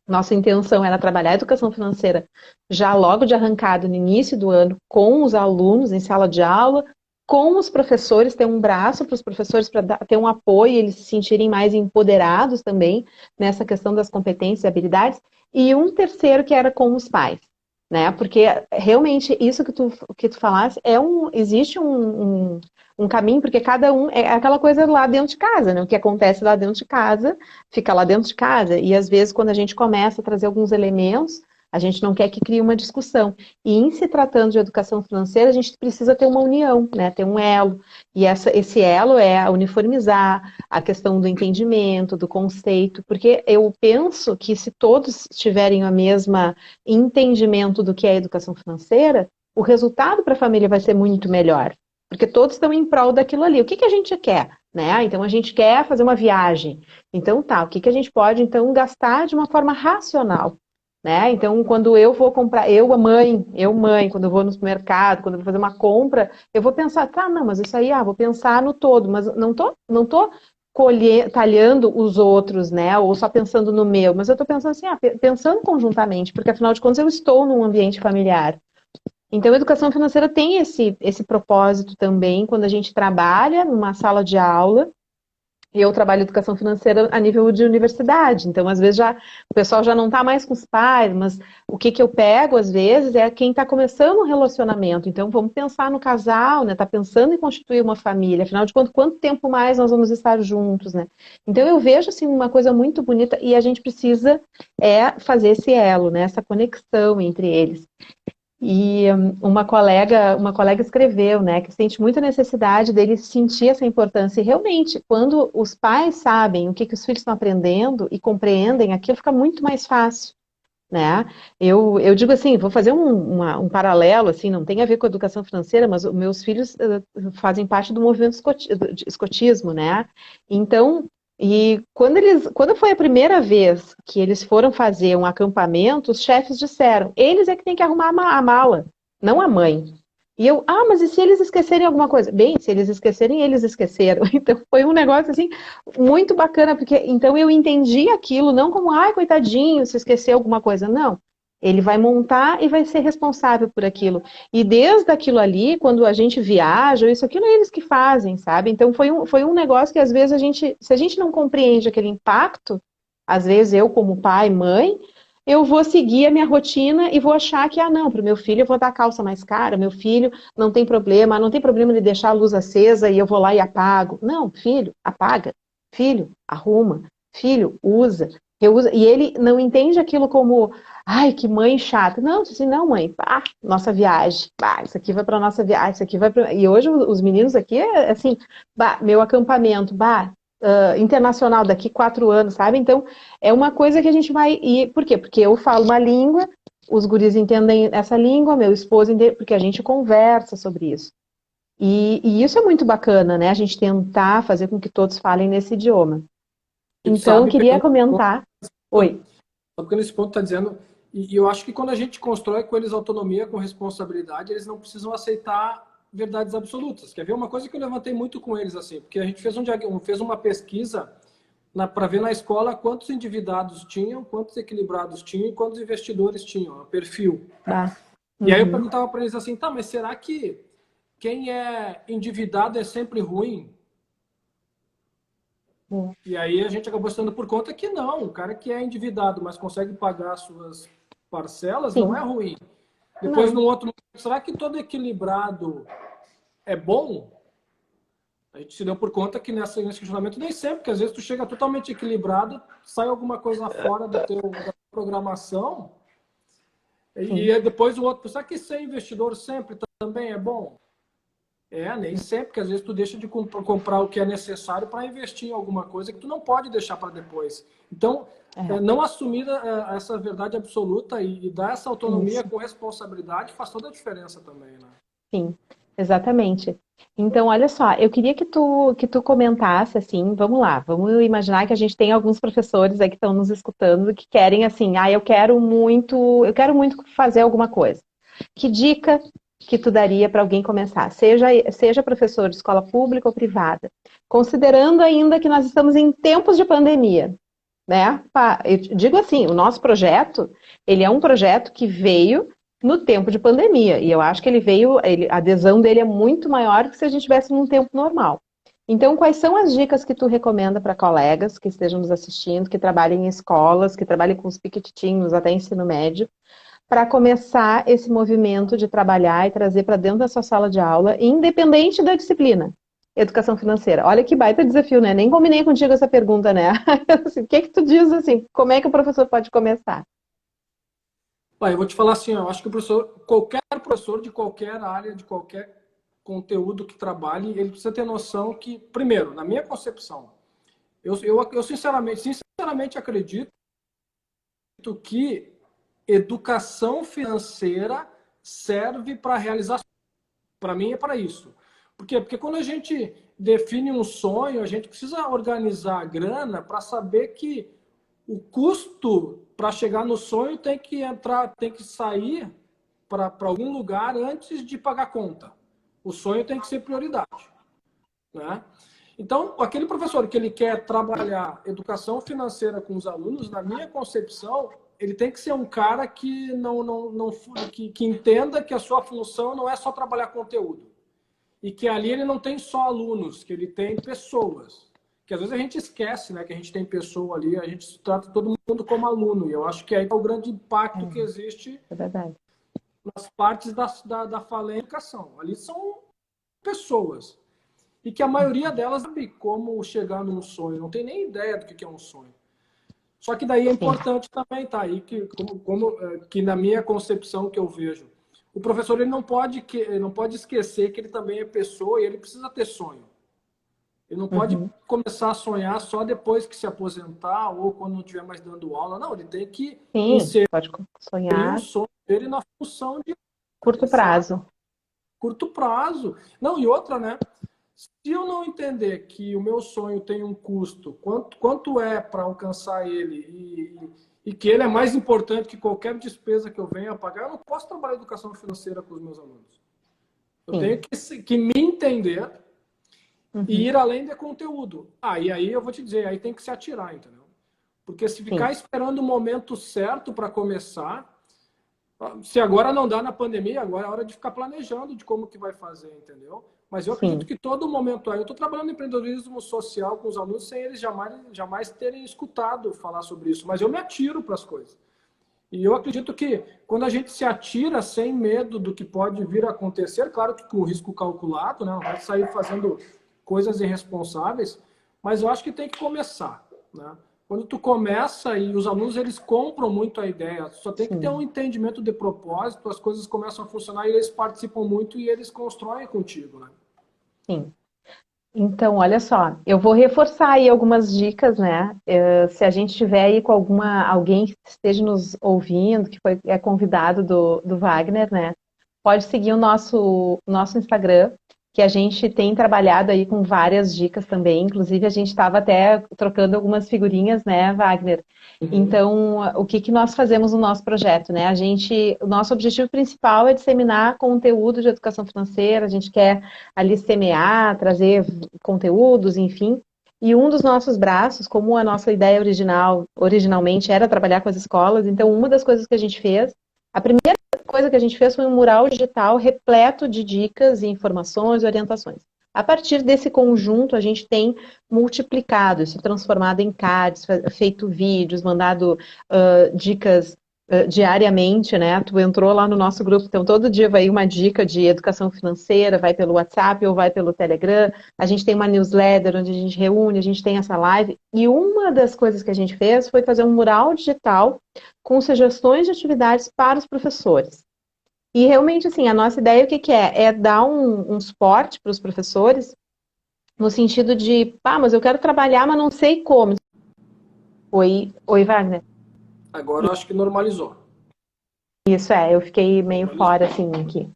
nossa intenção era trabalhar a educação financeira já logo de arrancado no início do ano, com os alunos em sala de aula, com os professores, ter um braço para os professores para ter um apoio, eles se sentirem mais empoderados também nessa questão das competências e habilidades, e um terceiro que era com os pais, né? Porque realmente isso que tu falasse existe um caminho, porque cada um é aquela coisa lá dentro de casa, né? O que acontece lá dentro de casa fica lá dentro de casa. E às vezes, quando a gente começa a trazer alguns elementos, a gente não quer que crie uma discussão. E em se tratando de educação financeira, a gente precisa ter uma união, né? Ter um elo. E esse elo é uniformizar a questão do entendimento, do conceito, porque eu penso que se todos tiverem o mesmo entendimento do que é educação financeira, o resultado para a família vai ser muito melhor. Porque todos estão em prol daquilo ali. O que que a gente quer? Né? Então a gente quer fazer uma viagem. Então tá, o que que a gente pode então gastar de uma forma racional? Né? Então, quando eu vou comprar, eu mãe, quando eu vou no supermercado, quando eu vou fazer uma compra, eu vou pensar, tá, não, mas isso aí, vou pensar no todo, mas não tô talhando os outros, né? Ou só pensando no meu, mas eu tô pensando assim, pensando conjuntamente, porque afinal de contas eu estou num ambiente familiar. Então, a educação financeira tem esse propósito também, quando a gente trabalha numa sala de aula. Eu trabalho educação financeira a nível de universidade, então às vezes o pessoal já não está mais com os pais, mas o que eu pego às vezes é quem está começando um relacionamento. Então vamos pensar no casal, né? Está pensando em constituir uma família. Afinal de contas, quanto tempo mais nós vamos estar juntos, né? Então eu vejo assim uma coisa muito bonita e a gente precisa fazer esse elo, né? Essa conexão entre eles. E uma colega escreveu, né, que sente muita necessidade dele sentir essa importância. E realmente, quando os pais sabem o que os filhos estão aprendendo e compreendem, aquilo fica muito mais fácil, né? Eu digo assim, vou fazer um paralelo, assim, não tem a ver com a educação financeira, mas os meus filhos fazem parte do movimento de escotismo, né? Então, e quando foi a primeira vez que eles foram fazer um acampamento, os chefes disseram, eles é que têm que arrumar a mala, não a mãe. E eu, mas e se eles esquecerem alguma coisa? Bem, se eles esquecerem, eles esqueceram. Então foi um negócio assim muito bacana, porque então eu entendi aquilo não como, coitadinho, se esqueceu alguma coisa. Não. Ele vai montar e vai ser responsável por aquilo. E desde aquilo ali, quando a gente viaja, isso aquilo é eles que fazem, sabe? Então foi um negócio que às vezes se a gente não compreende aquele impacto, às vezes eu como pai, mãe, eu vou seguir a minha rotina e vou achar que, não, para o meu filho eu vou dar a calça mais cara, meu filho não tem problema de deixar a luz acesa e eu vou lá e apago. Não, filho, apaga. Filho, arruma. Filho, usa. Reusa. E ele não entende aquilo como, ai, que mãe chata. Não, assim, não, mãe, nossa viagem. Isso aqui vai para nossa viagem, isso aqui vai para... E hoje os meninos aqui, assim, meu acampamento, internacional daqui 4 anos, sabe? Então, é uma coisa que a gente vai ir. Por quê? Porque eu falo uma língua, os guris entendem essa língua, meu esposo entende, porque a gente conversa sobre isso. E isso é muito bacana, né? A gente tentar fazer com que todos falem nesse idioma. Ele Então, eu sabe queria pegar comentar. Oi. só porque nesse ponto está dizendo, e eu acho que quando a gente constrói com eles autonomia, com responsabilidade, eles não precisam aceitar verdades absolutas. Quer ver uma coisa que eu levantei muito com eles, assim, porque a gente fez uma pesquisa para ver na escola quantos endividados tinham, quantos equilibrados tinham e quantos investidores tinham, o perfil. E aí eu perguntava para eles assim, tá, mas será que quem é endividado é sempre ruim? E aí a gente acabou estando por conta que não, o cara que é endividado, mas consegue pagar suas parcelas, Sim. não é ruim. Depois, no outro momento, será que todo equilibrado é bom? A gente se deu por conta que nesse questionamento nem sempre, porque às vezes tu chega totalmente equilibrado, sai alguma coisa fora da programação, e depois o outro, será que ser investidor sempre também é bom? Nem sempre, porque às vezes tu deixa de comprar o que é necessário para investir em alguma coisa que tu não pode deixar para depois. Então, não assumir essa verdade absoluta e dar essa autonomia com responsabilidade faz toda a diferença também, né? Sim, exatamente. Então, olha só, eu queria que tu comentasse, assim, vamos lá, vamos imaginar que a gente tem alguns professores aí que estão nos escutando que querem, assim, eu quero muito fazer alguma coisa. Que dica que tu daria para alguém começar? Seja professor de escola pública ou privada, considerando ainda que nós estamos em tempos de pandemia, né? Eu digo assim, o nosso projeto, ele é um projeto que veio no tempo de pandemia, e eu acho que a adesão dele é muito maior que se a gente estivesse num tempo normal. Então, quais são as dicas que tu recomenda para colegas que estejam nos assistindo, que trabalhem em escolas, que trabalhem com os piquititinhos até ensino médio, para começar esse movimento de trabalhar e trazer para dentro da sua sala de aula, independente da disciplina? Educação financeira. Olha que baita desafio, né? Nem combinei contigo essa pergunta, né? O que tu diz, assim, como é que o professor pode começar? Eu vou te falar assim, eu acho que qualquer professor de qualquer área, de qualquer conteúdo que trabalhe, ele precisa ter noção que, primeiro, na minha concepção, eu sinceramente acredito que educação financeira serve para realizar. Para mim é para isso. Por quê? Porque quando a gente define um sonho, a gente precisa organizar a grana para saber que o custo para chegar no sonho tem que sair para algum lugar antes de pagar a conta. O sonho tem que ser prioridade, né? Então, aquele professor que ele quer trabalhar educação financeira com os alunos, na minha concepção, ele tem que ser um cara que que entenda que a sua função não é só trabalhar conteúdo. E que ali ele não tem só alunos, que ele tem pessoas. Que às vezes a gente esquece, né, que a gente tem pessoa ali, a gente trata todo mundo como aluno. E eu acho que aí está o grande impacto que existe nas partes da falência da educação. Ali são pessoas. E que a maioria delas sabe como chegar num sonho, não tem nem ideia do que é um sonho. Só que daí é importante também, tá aí, que na minha concepção que eu vejo, o professor ele não pode esquecer que ele também é pessoa e ele precisa ter sonho. Ele não pode começar a sonhar só depois que se aposentar ou quando não estiver mais dando aula. Não, ele tem que inserir pode sonhar. O sonho dele na função de curto prazo. Curto prazo. Não, e outra, né? Se eu não entender que o meu sonho tem um custo, quanto é para alcançar ele e que ele é mais importante que qualquer despesa que eu venha a pagar, eu não posso trabalhar educação financeira com os meus alunos. Eu tenho que me entender e ir além de conteúdo. E aí eu vou te dizer, aí tem que se atirar, entendeu? Porque se ficar esperando o momento certo para começar, se agora não dá na pandemia, agora é hora de ficar planejando de como que vai fazer, entendeu? Mas eu acredito que todo momento aí, eu estou trabalhando em empreendedorismo social com os alunos sem eles jamais terem escutado falar sobre isso, mas eu me atiro para as coisas. E eu acredito que quando a gente se atira sem medo do que pode vir a acontecer, claro que com risco calculado, né? Não vai sair fazendo coisas irresponsáveis, mas eu acho que tem que começar, né? Quando tu começa e os alunos eles compram muito a ideia, só tem que ter um Sim, entendimento de propósito, as coisas começam a funcionar e eles participam muito e eles constroem contigo, né? sim. Então, olha só, eu vou reforçar aí algumas dicas, né? Se a gente tiver aí com alguém que esteja nos ouvindo, que é convidado do Wagner, né? Pode seguir o nosso Instagram, que a gente tem trabalhado aí com várias dicas também. Inclusive, a gente estava até trocando algumas figurinhas, né, Wagner? Uhum. Então, o que que nós fazemos no nosso projeto, né? O nosso objetivo principal é disseminar conteúdo de educação financeira. A gente quer ali semear, trazer conteúdos, enfim. E um dos nossos braços, como a nossa ideia originalmente era trabalhar com as escolas, então uma das coisas que a gente fez, a primeira coisa que a gente fez foi um mural digital repleto de dicas, informações e orientações. A partir desse conjunto, a gente tem multiplicado isso, transformado em cards, feito vídeos, mandado dicas diariamente, né? Tu entrou lá no nosso grupo, então todo dia vai uma dica de educação financeira, vai pelo WhatsApp ou vai pelo Telegram. A gente tem uma newsletter onde a gente reúne, a gente tem essa live. E uma das coisas que a gente fez foi fazer um mural digital com sugestões de atividades para os professores. E realmente, assim, a nossa ideia o que que é? É dar um suporte para os professores no sentido de, pá, mas eu quero trabalhar, mas não sei como. Oi, Wagner. Agora eu acho que normalizou. Isso eu fiquei meio Normalizou. fora, assim, aqui.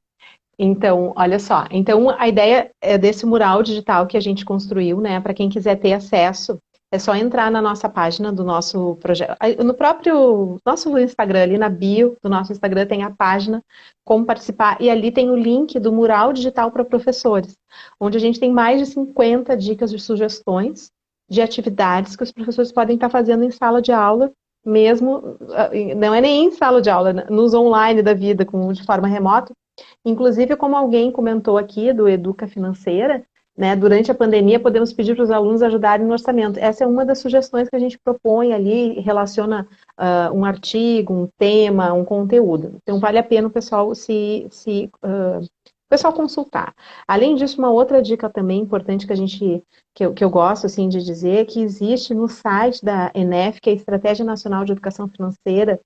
Então, olha só. Então, a ideia é desse mural digital que a gente construiu, né? Para quem quiser ter acesso, é só entrar na nossa página do nosso projeto. No próprio nosso Instagram, ali na bio do nosso Instagram, tem a página como participar, e ali tem o link do mural digital para professores, onde a gente tem mais de 50 dicas de sugestões de atividades que os professores podem estar fazendo em sala de aula, mesmo, não é nem em sala de aula, nos online da vida, de forma remota. Inclusive, como alguém comentou aqui do Educa Financeira, né, durante a pandemia podemos pedir para os alunos ajudarem no orçamento. Essa é uma das sugestões que a gente propõe ali, relaciona um artigo, um tema, um conteúdo. Então, vale a pena o pessoal o pessoal consultar. Além disso, uma outra dica também importante que eu gosto assim de dizer é que existe no site da ENEF, que é a Estratégia Nacional de Educação Financeira,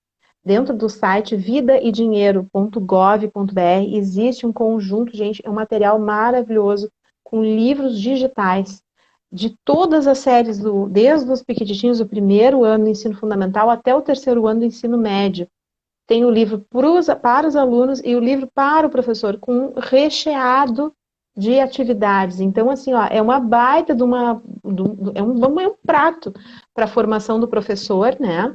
dentro do site vidaedinheiro.gov.br, existe um conjunto, gente, é um material maravilhoso com livros digitais de todas as séries, desde os pequititinhos do primeiro ano do ensino fundamental até o terceiro ano do ensino médio. Tem o livro para os alunos e o livro para o professor, com recheado de atividades. Então, assim, ó, é uma baita é um prato para a formação do professor, né?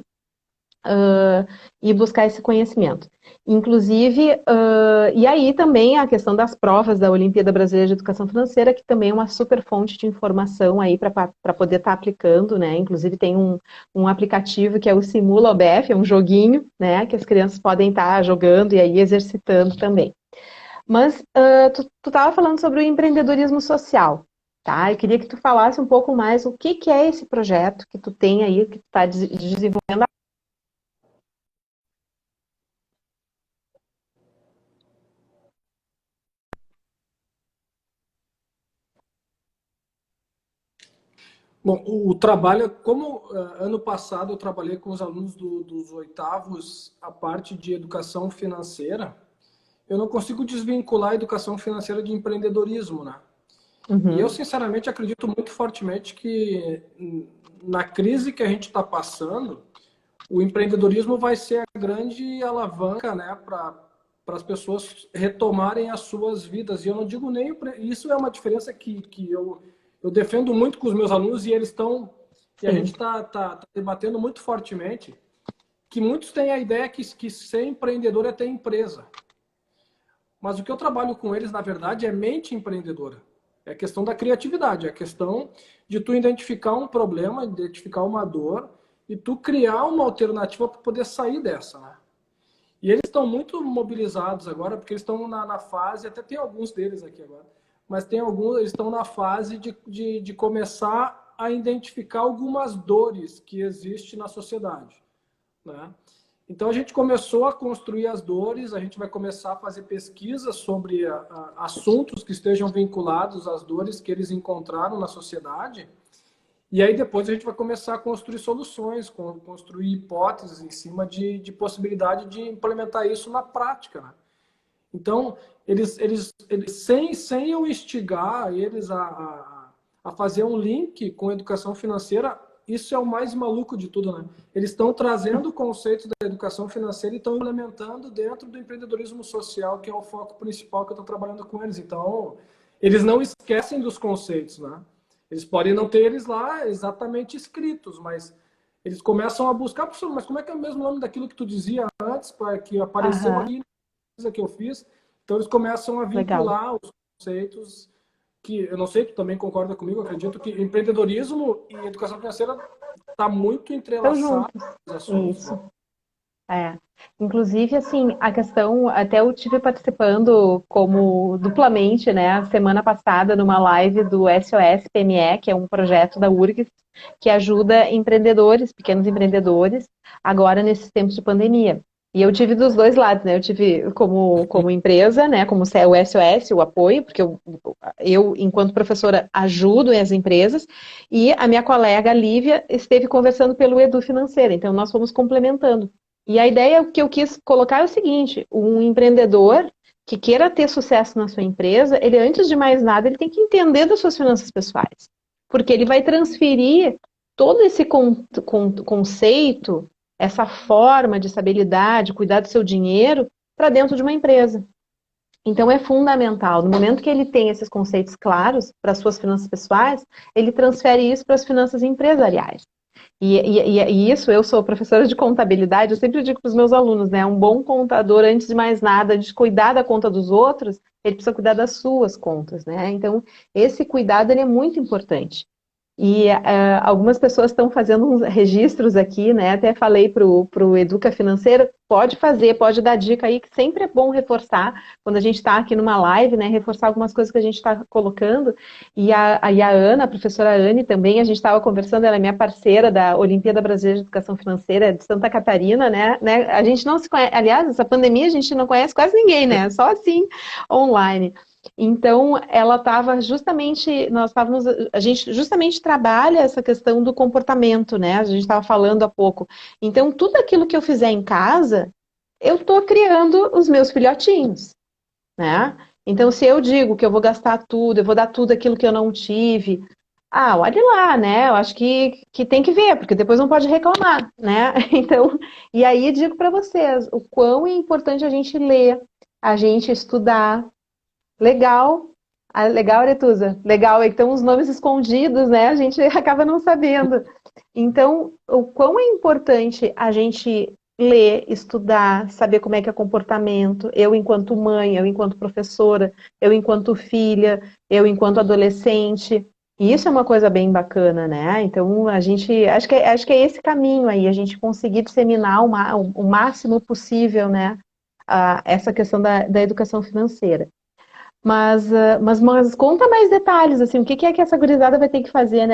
E buscar esse conhecimento. Inclusive, e aí também a questão das provas da Olimpíada Brasileira de Educação Financeira, que também é uma super fonte de informação aí para poder estar aplicando, né? Inclusive tem um aplicativo que é o Simula OBF, é um joguinho, né? Que as crianças podem estar jogando e aí exercitando também. Mas tu estava falando sobre o empreendedorismo social, tá? Eu queria que tu falasse um pouco mais o que é esse projeto que tu tem aí, que tu está desenvolvendo. Bom, o trabalho, como ano passado eu trabalhei com os alunos dos oitavos a parte de educação financeira, eu não consigo desvincular a educação financeira de empreendedorismo, né? E eu, Uhum. sinceramente, acredito muito fortemente que na crise que a gente está passando, o empreendedorismo vai ser a grande alavanca, né, para as pessoas retomarem as suas vidas. E eu não digo nem... Isso é uma diferença que eu defendo muito com os meus alunos e eles estão... E a gente Sim. tá debatendo muito fortemente que muitos têm a ideia que ser empreendedor é ter empresa. Mas o que eu trabalho com eles, na verdade, é mente empreendedora. É a questão da criatividade, é a questão de tu identificar um problema, identificar uma dor e tu criar uma alternativa para poder sair dessa, né? E eles estão muito mobilizados agora, porque eles estão na fase, até tem alguns deles aqui agora, mas tem alguns, eles estão na fase de começar a identificar algumas dores que existem na sociedade, né? Então a gente começou a construir as dores, a gente vai começar a fazer pesquisas sobre assuntos que estejam vinculados às dores que eles encontraram na sociedade. E aí depois a gente vai começar a construir soluções, construir hipóteses em cima de possibilidade de implementar isso na prática, né? Então, eles sem eu instigar eles a fazer um link com a educação financeira, isso é o mais maluco de tudo, né? Eles estão trazendo o conceito da educação financeira e estão implementando dentro do empreendedorismo social, que é o foco principal que eu estou trabalhando com eles. Então, eles não esquecem dos conceitos, né? Eles podem não ter eles lá exatamente escritos, mas eles começam a buscar, professor, mas como é que é o mesmo nome daquilo que tu dizia antes, para que apareceu Aham, aqui na coisa que eu fiz? Então, eles começam a legal. vincular os conceitos que, eu não sei, tu também concorda comigo, eu acredito que empreendedorismo e educação financeira está muito Estão entrelaçado juntos. os assuntos, Isso. né? É. Inclusive, assim, a questão, até eu tive participando como duplamente, né, a semana passada numa live do SOS PME, que é um projeto da URGS, que ajuda empreendedores, pequenos empreendedores, agora nesses tempos de pandemia. E eu tive dos dois lados, né? Eu tive como empresa, né? Como o SOS, o apoio, porque eu, enquanto professora, ajudo as empresas, e a minha colega Lívia esteve conversando pelo Edu Financeira, então nós fomos complementando. E a ideia que eu quis colocar é o seguinte: um empreendedor que queira ter sucesso na sua empresa, ele, antes de mais nada, ele tem que entender das suas finanças pessoais. Porque ele vai transferir todo esse conceito, essa forma de saber lidar, de cuidar do seu dinheiro, para dentro de uma empresa. Então é fundamental, no momento que ele tem esses conceitos claros para as suas finanças pessoais, ele transfere isso para as finanças empresariais. E isso, eu sou professora de contabilidade, eu sempre digo para os meus alunos, né? Um bom contador, antes de mais nada, de cuidar da conta dos outros, ele precisa cuidar das suas contas, né? Então, esse cuidado ele é muito importante. E algumas pessoas estão fazendo uns registros aqui, né? Até falei para o Educa Financeira, pode fazer, pode dar dica aí, que sempre é bom reforçar, quando a gente está aqui numa live, né? Reforçar algumas coisas que a gente está colocando. E a Ana, a professora Anne também, a gente estava conversando, ela é minha parceira da Olimpíada Brasileira de Educação Financeira de Santa Catarina, né? A gente não se conhece, aliás, essa pandemia a gente não conhece quase ninguém, né? Só assim, online. Então, ela estava justamente, a gente justamente trabalha essa questão do comportamento, né? A gente estava falando há pouco. Então, tudo aquilo que eu fizer em casa, eu estou criando os meus filhotinhos, né? Então, se eu digo que eu vou gastar tudo, eu vou dar tudo aquilo que eu não tive, olha lá, né? Eu acho que tem que ver, porque depois não pode reclamar, né? Então, e aí digo para vocês o quão é importante a gente ler, a gente estudar. Legal. Legal, Aretusa. Legal, é que estão os nomes escondidos, né? A gente acaba não sabendo. Então, o quão é importante a gente ler, estudar, saber como é que é comportamento, eu enquanto mãe, eu enquanto professora, eu enquanto filha, eu enquanto adolescente. E isso é uma coisa bem bacana, né? Então, a gente, acho que é esse caminho aí, a gente conseguir disseminar o máximo possível, né? Essa questão da educação financeira. Mas conta mais detalhes, assim, o que é que essa gurizada vai ter que fazer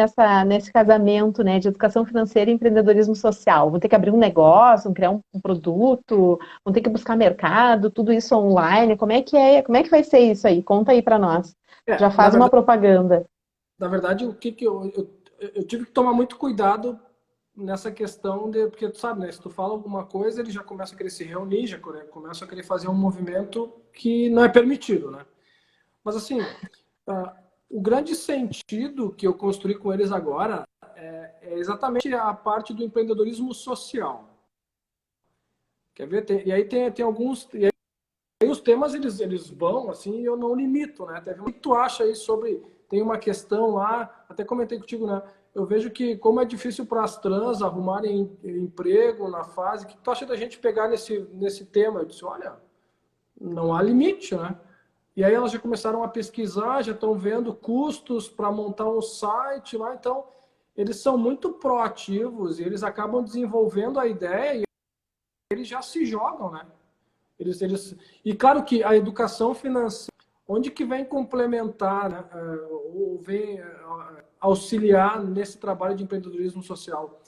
nesse casamento, né, de educação financeira e empreendedorismo social? Vão ter que abrir um negócio, vão criar um produto, vão ter que buscar mercado, tudo isso online, como é que vai ser isso aí? Conta aí para nós. Já Na faz uma verdade, propaganda. o que eu tive que tomar muito cuidado nessa questão de, porque tu sabe, né, se tu fala alguma coisa, ele já começa a querer se reunir, já começa a querer fazer um movimento que não é permitido, né? Mas assim, o grande sentido que eu construí com eles agora é exatamente a parte do empreendedorismo social. Quer ver? E aí tem alguns. E aí os temas eles vão, assim, eu não limito, né? O que tu acha aí sobre. Tem uma questão lá, até comentei contigo, né? Eu vejo que, como é difícil para as trans arrumarem emprego na fase, o que tu acha da gente pegar nesse tema? Eu disse, olha, não há limite, né? E aí elas já começaram a pesquisar, já estão vendo custos para montar um site lá, então eles são muito proativos e eles acabam desenvolvendo a ideia e eles já se jogam, né? E claro que a educação financeira, onde que vem complementar, né? Ou vem auxiliar nesse trabalho de empreendedorismo social?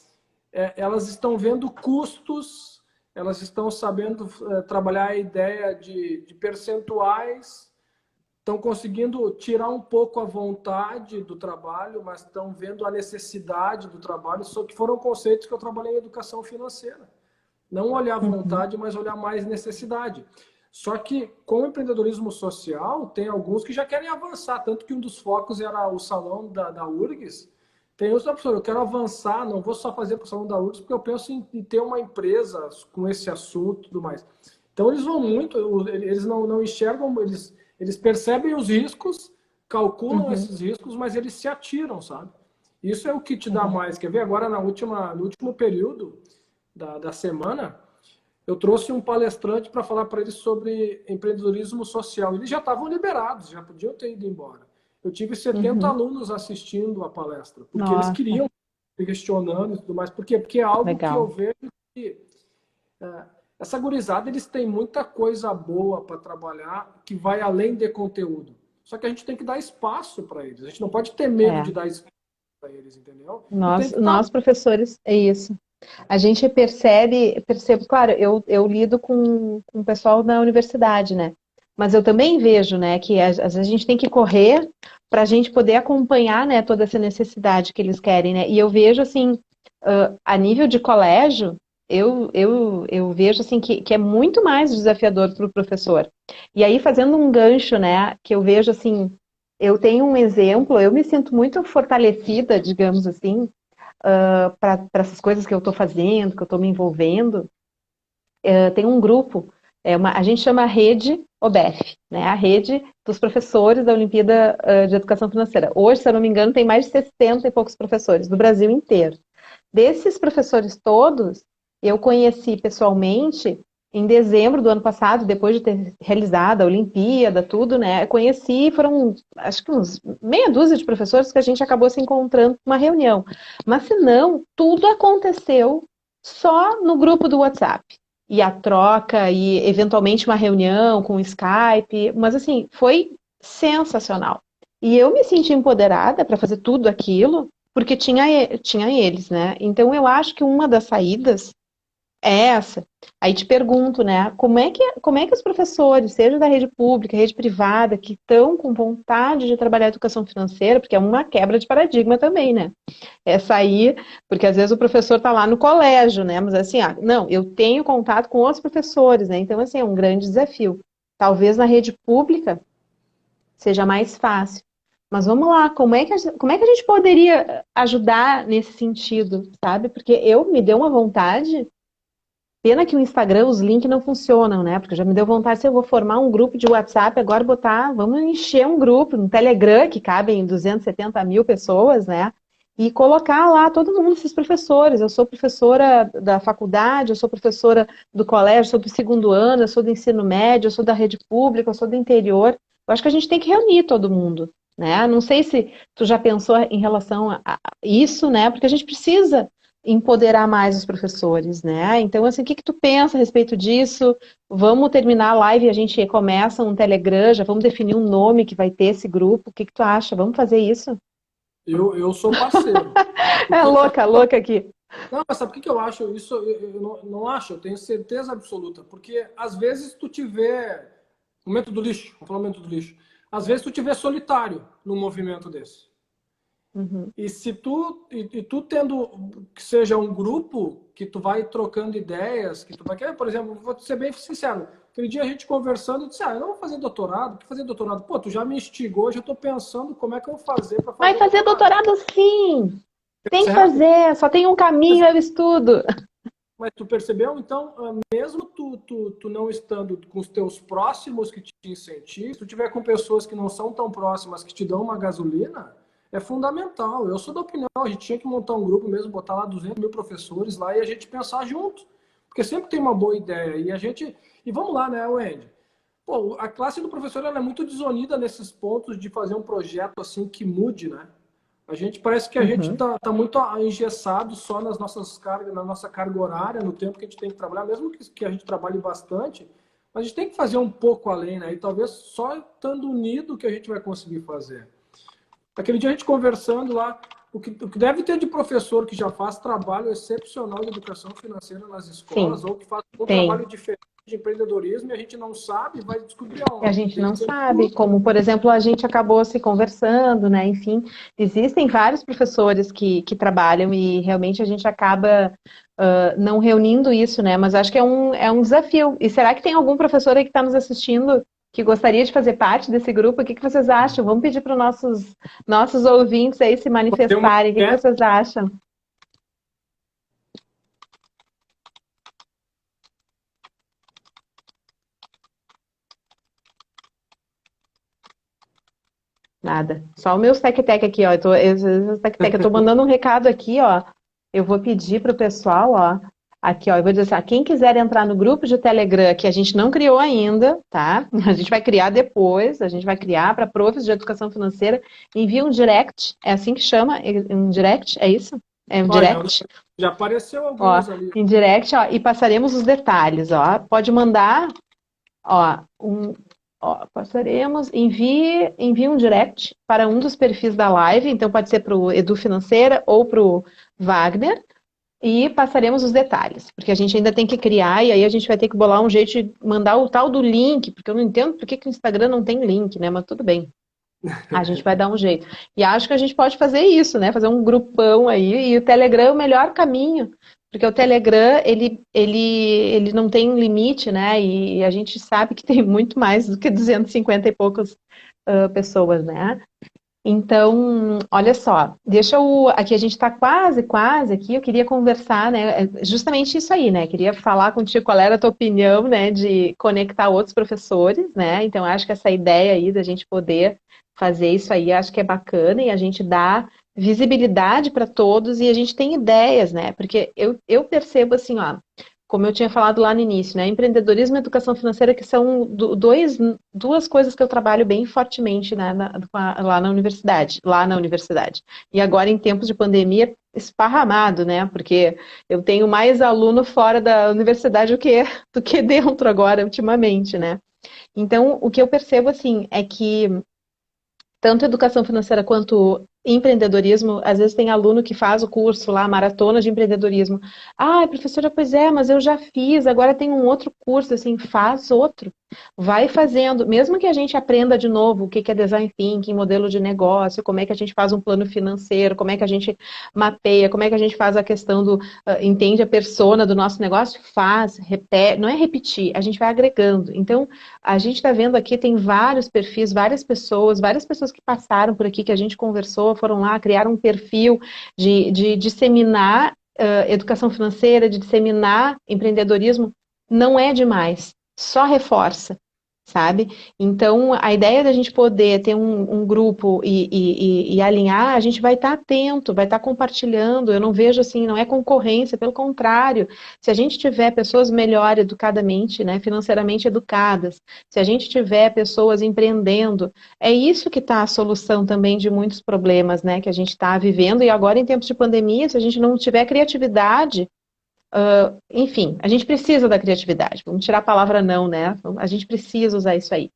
Elas estão vendo custos elas estão sabendo trabalhar a ideia de percentuais, estão conseguindo tirar um pouco a vontade do trabalho, mas estão vendo a necessidade do trabalho, só que foram conceitos que eu trabalhei em educação financeira. Não olhar vontade, mas olhar mais necessidade. Só que com o empreendedorismo social, tem alguns que já querem avançar, tanto que um dos focos era o salão da URGS. Tem outros, professor, eu quero avançar, não vou só fazer para o salão da URGS, porque eu penso em ter uma empresa com esse assunto e tudo mais. Então eles vão muito, eles não enxergam, eles percebem os riscos, calculam esses riscos, mas eles se atiram, sabe? Isso é o que te dá mais. Quer ver? Agora, no último período da semana, eu trouxe um palestrante para falar para eles sobre empreendedorismo social. Eles já estavam liberados, já podiam ter ido embora. Eu tive 70 alunos assistindo a palestra, porque eles queriam, questionando e tudo mais. Por quê? Porque é algo que eu vejo que essa gurizada, eles têm muita coisa boa para trabalhar que vai além de conteúdo. Só que a gente tem que dar espaço para eles. A gente não pode ter medo de dar espaço para eles, entendeu? Nós professores, é isso. A gente percebe, claro, eu lido com o pessoal da universidade, né? Mas eu também vejo, né, que às vezes a gente tem que correr para a gente poder acompanhar, né, toda essa necessidade que eles querem, né? E eu vejo, assim, a nível de colégio, eu vejo, assim, que é muito mais desafiador para o professor. E aí, fazendo um gancho, né, que eu vejo, assim, eu tenho um exemplo, eu me sinto muito fortalecida, digamos assim, para essas coisas que eu estou fazendo, que eu estou me envolvendo. Tem um grupo, a gente chama a Rede OBEF, né? A rede dos professores da Olimpíada de Educação Financeira. Hoje, se eu não me engano, tem mais de 60 e poucos professores do Brasil inteiro. Desses professores todos, eu conheci pessoalmente em dezembro do ano passado, depois de ter realizado a Olimpíada, tudo, né? Eu conheci, foram acho que uns meia dúzia de professores que a gente acabou se encontrando numa reunião. Mas se não, tudo aconteceu só no grupo do WhatsApp. E a troca, e eventualmente uma reunião com o Skype, mas assim, foi sensacional. E eu me senti empoderada para fazer tudo aquilo, porque tinha eles, né? Então eu acho que uma das saídas é essa. Aí te pergunto, né, como é que os professores, seja da rede pública, rede privada, que estão com vontade de trabalhar educação financeira, porque é uma quebra de paradigma também, né? É sair, porque às vezes o professor está lá no colégio, né? Mas assim, não, eu tenho contato com outros professores, né? Então, assim, é um grande desafio. Talvez na rede pública seja mais fácil. Mas vamos lá, como é que a gente poderia ajudar nesse sentido, sabe? Porque eu me deu uma vontade. Pena que o Instagram, os links não funcionam, né? Porque já me deu vontade, se eu vou formar um grupo de WhatsApp, agora vamos encher um grupo, um Telegram, que cabem 270 mil pessoas, né? E colocar lá todo mundo, esses professores. Eu sou professora da faculdade, eu sou professora do colégio, sou do segundo ano, eu sou do ensino médio, eu sou da rede pública, eu sou do interior. Eu acho que a gente tem que reunir todo mundo, né? Não sei se tu já pensou em relação a isso, né? Porque a gente precisa empoderar mais os professores, né? Então, assim, o que tu pensa a respeito disso? Vamos terminar a live e a gente começa um Telegram, já vamos definir um nome que vai ter esse grupo. O que tu acha? Vamos fazer isso? Eu sou parceiro. É louca aqui. Não, mas sabe o que eu acho? Isso eu não acho, eu tenho certeza absoluta. Porque às vezes tu tiver momento do lixo, vamos falar momento do lixo. Às vezes tu tiver solitário num movimento desse. E se tu tendo que seja um grupo que tu vai trocando ideias, que tu vai querer, por exemplo, vou ser bem sincero, aquele dia a gente conversando, eu disse, eu não vou fazer doutorado, que fazer doutorado? Pô, tu já me instigou, já tô pensando como é que eu vou fazer para fazer. Vai fazer doutorado sim! Tem que fazer, só tem um caminho, é o estudo. Mas tu percebeu? Então, mesmo tu não estando com os teus próximos que te incentivam, se tu tiver com pessoas que não são tão próximas, que te dão uma gasolina, é fundamental. Eu sou da opinião, a gente tinha que montar um grupo mesmo, botar lá 200 mil professores lá e a gente pensar junto. Porque sempre tem uma boa ideia. E vamos lá, né, Wendy? Pô, a classe do professor ela é muito desunida nesses pontos de fazer um projeto assim que mude, né? A gente parece que a gente tá muito engessado só nas nossas cargas, na nossa carga horária, no tempo que a gente tem que trabalhar, mesmo que a gente trabalhe bastante, mas a gente tem que fazer um pouco além, né? E talvez só estando unido que a gente vai conseguir fazer. Aquele dia a gente conversando lá, o que deve ter de professor que já faz trabalho excepcional de educação financeira nas escolas, Sim, ou que faz um tem. trabalho diferente de empreendedorismo e a gente não sabe, vai descobrir A aonde. gente Tem não que ter sabe, como, por exemplo, a gente acabou se conversando, né? Enfim, existem vários professores que trabalham e realmente a gente acaba não reunindo isso, né? Mas acho que é um desafio. E será que tem algum professor aí que está nos assistindo que gostaria de fazer parte desse grupo? O que que vocês acham? Vamos pedir para os nossos ouvintes aí se fazer uma manifestarem. O que que enquete. vocês acham? Nada. Só o meu tec-tec aqui, ó. Eu tô mandando um recado aqui, ó. Eu vou pedir pro pessoal, ó. Aqui, ó. Eu vou dizer assim, ó, quem quiser entrar no grupo de Telegram, que a gente não criou ainda, tá? A gente vai criar depois. A gente vai criar para profs de educação financeira. Envia um direct. É assim que chama? Um direct? É isso? É um Olha, direct? já apareceu Ó, alguns ali. em direct, ó. E passaremos os detalhes, ó. Pode mandar, ó, passaremos, envie um direct para um dos perfis da live, então pode ser para o Edu Financeira ou para o Wagner, e passaremos os detalhes, porque a gente ainda tem que criar, e aí a gente vai ter que bolar um jeito de mandar o tal do link, porque eu não entendo por que o Instagram não tem link, né? Mas tudo bem. A gente vai dar um jeito. E acho que a gente pode fazer isso, né? Fazer um grupão aí. E o Telegram é o melhor caminho, porque o Telegram, ele não tem limite, né? E a gente sabe que tem muito mais do que 250 e poucas pessoas, né? Então, olha só, aqui a gente está quase aqui, eu queria conversar, né? Justamente isso aí, né? Queria falar contigo qual era a tua opinião, né? De conectar outros professores, né? Então, acho que essa ideia aí da gente poder fazer isso aí, acho que é bacana e a gente dá visibilidade para todos e a gente tem ideias, né? Porque eu percebo assim, ó, como eu tinha falado lá no início, né? Empreendedorismo e educação financeira, que são duas coisas que eu trabalho bem fortemente, né, lá na universidade. E agora, em tempos de pandemia, esparramado, né? Porque eu tenho mais aluno fora da universidade do que dentro agora, ultimamente, né? Então, o que eu percebo, assim, é que tanto educação financeira quanto empreendedorismo, às vezes tem aluno que faz o curso lá, maratona de empreendedorismo. Ah, professora, pois é, mas eu já fiz, agora tem um outro curso, assim, faz outro. Vai fazendo, mesmo que a gente aprenda de novo o que é design thinking, modelo de negócio, como é que a gente faz um plano financeiro, como é que a gente mapeia, como é que a gente faz a questão entende a persona do nosso negócio, faz, repete, não é repetir, a gente vai agregando. Então, a gente está vendo aqui, tem vários perfis, várias pessoas que passaram por aqui, que a gente conversou, foram lá, criaram um perfil de disseminar educação financeira, de disseminar empreendedorismo, não é demais, só reforça, sabe? Então, a ideia da gente poder ter um grupo e alinhar, a gente vai estar atento, vai estar compartilhando. Eu não vejo assim, não é concorrência, pelo contrário. Se a gente tiver pessoas melhor educadamente, né, financeiramente educadas, se a gente tiver pessoas empreendendo, é isso que está a solução também de muitos problemas, né, que a gente está vivendo. E agora, em tempos de pandemia, se a gente não tiver criatividade, enfim, a gente precisa da criatividade. Vamos tirar a palavra não, né? A gente precisa usar isso aí.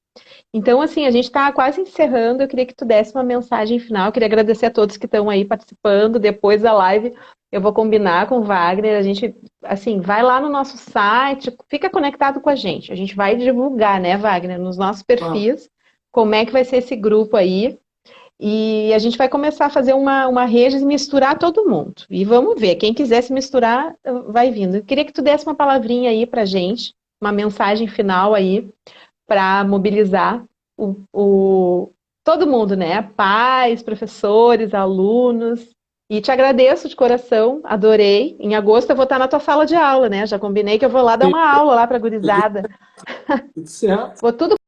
Então, assim, a gente está quase encerrando. Eu queria que tu desse uma mensagem final. Eu queria agradecer a todos que estão aí participando. Depois da live, eu vou combinar com o Wagner. A gente, assim, vai lá no nosso site, fica conectado com a gente. A gente vai divulgar, né, Wagner, nos nossos perfis, como é que vai ser esse grupo aí. E a gente vai começar a fazer uma rede e misturar todo mundo. E vamos ver, quem quiser se misturar, vai vindo. Eu queria que tu desse uma palavrinha aí pra gente, uma mensagem final aí, para mobilizar todo mundo, né? Pais, professores, alunos. E te agradeço de coração, adorei. Em agosto eu vou estar na tua sala de aula, né? Já combinei que eu vou lá dar uma aula lá pra gurizada. Tudo certo. Vou tudo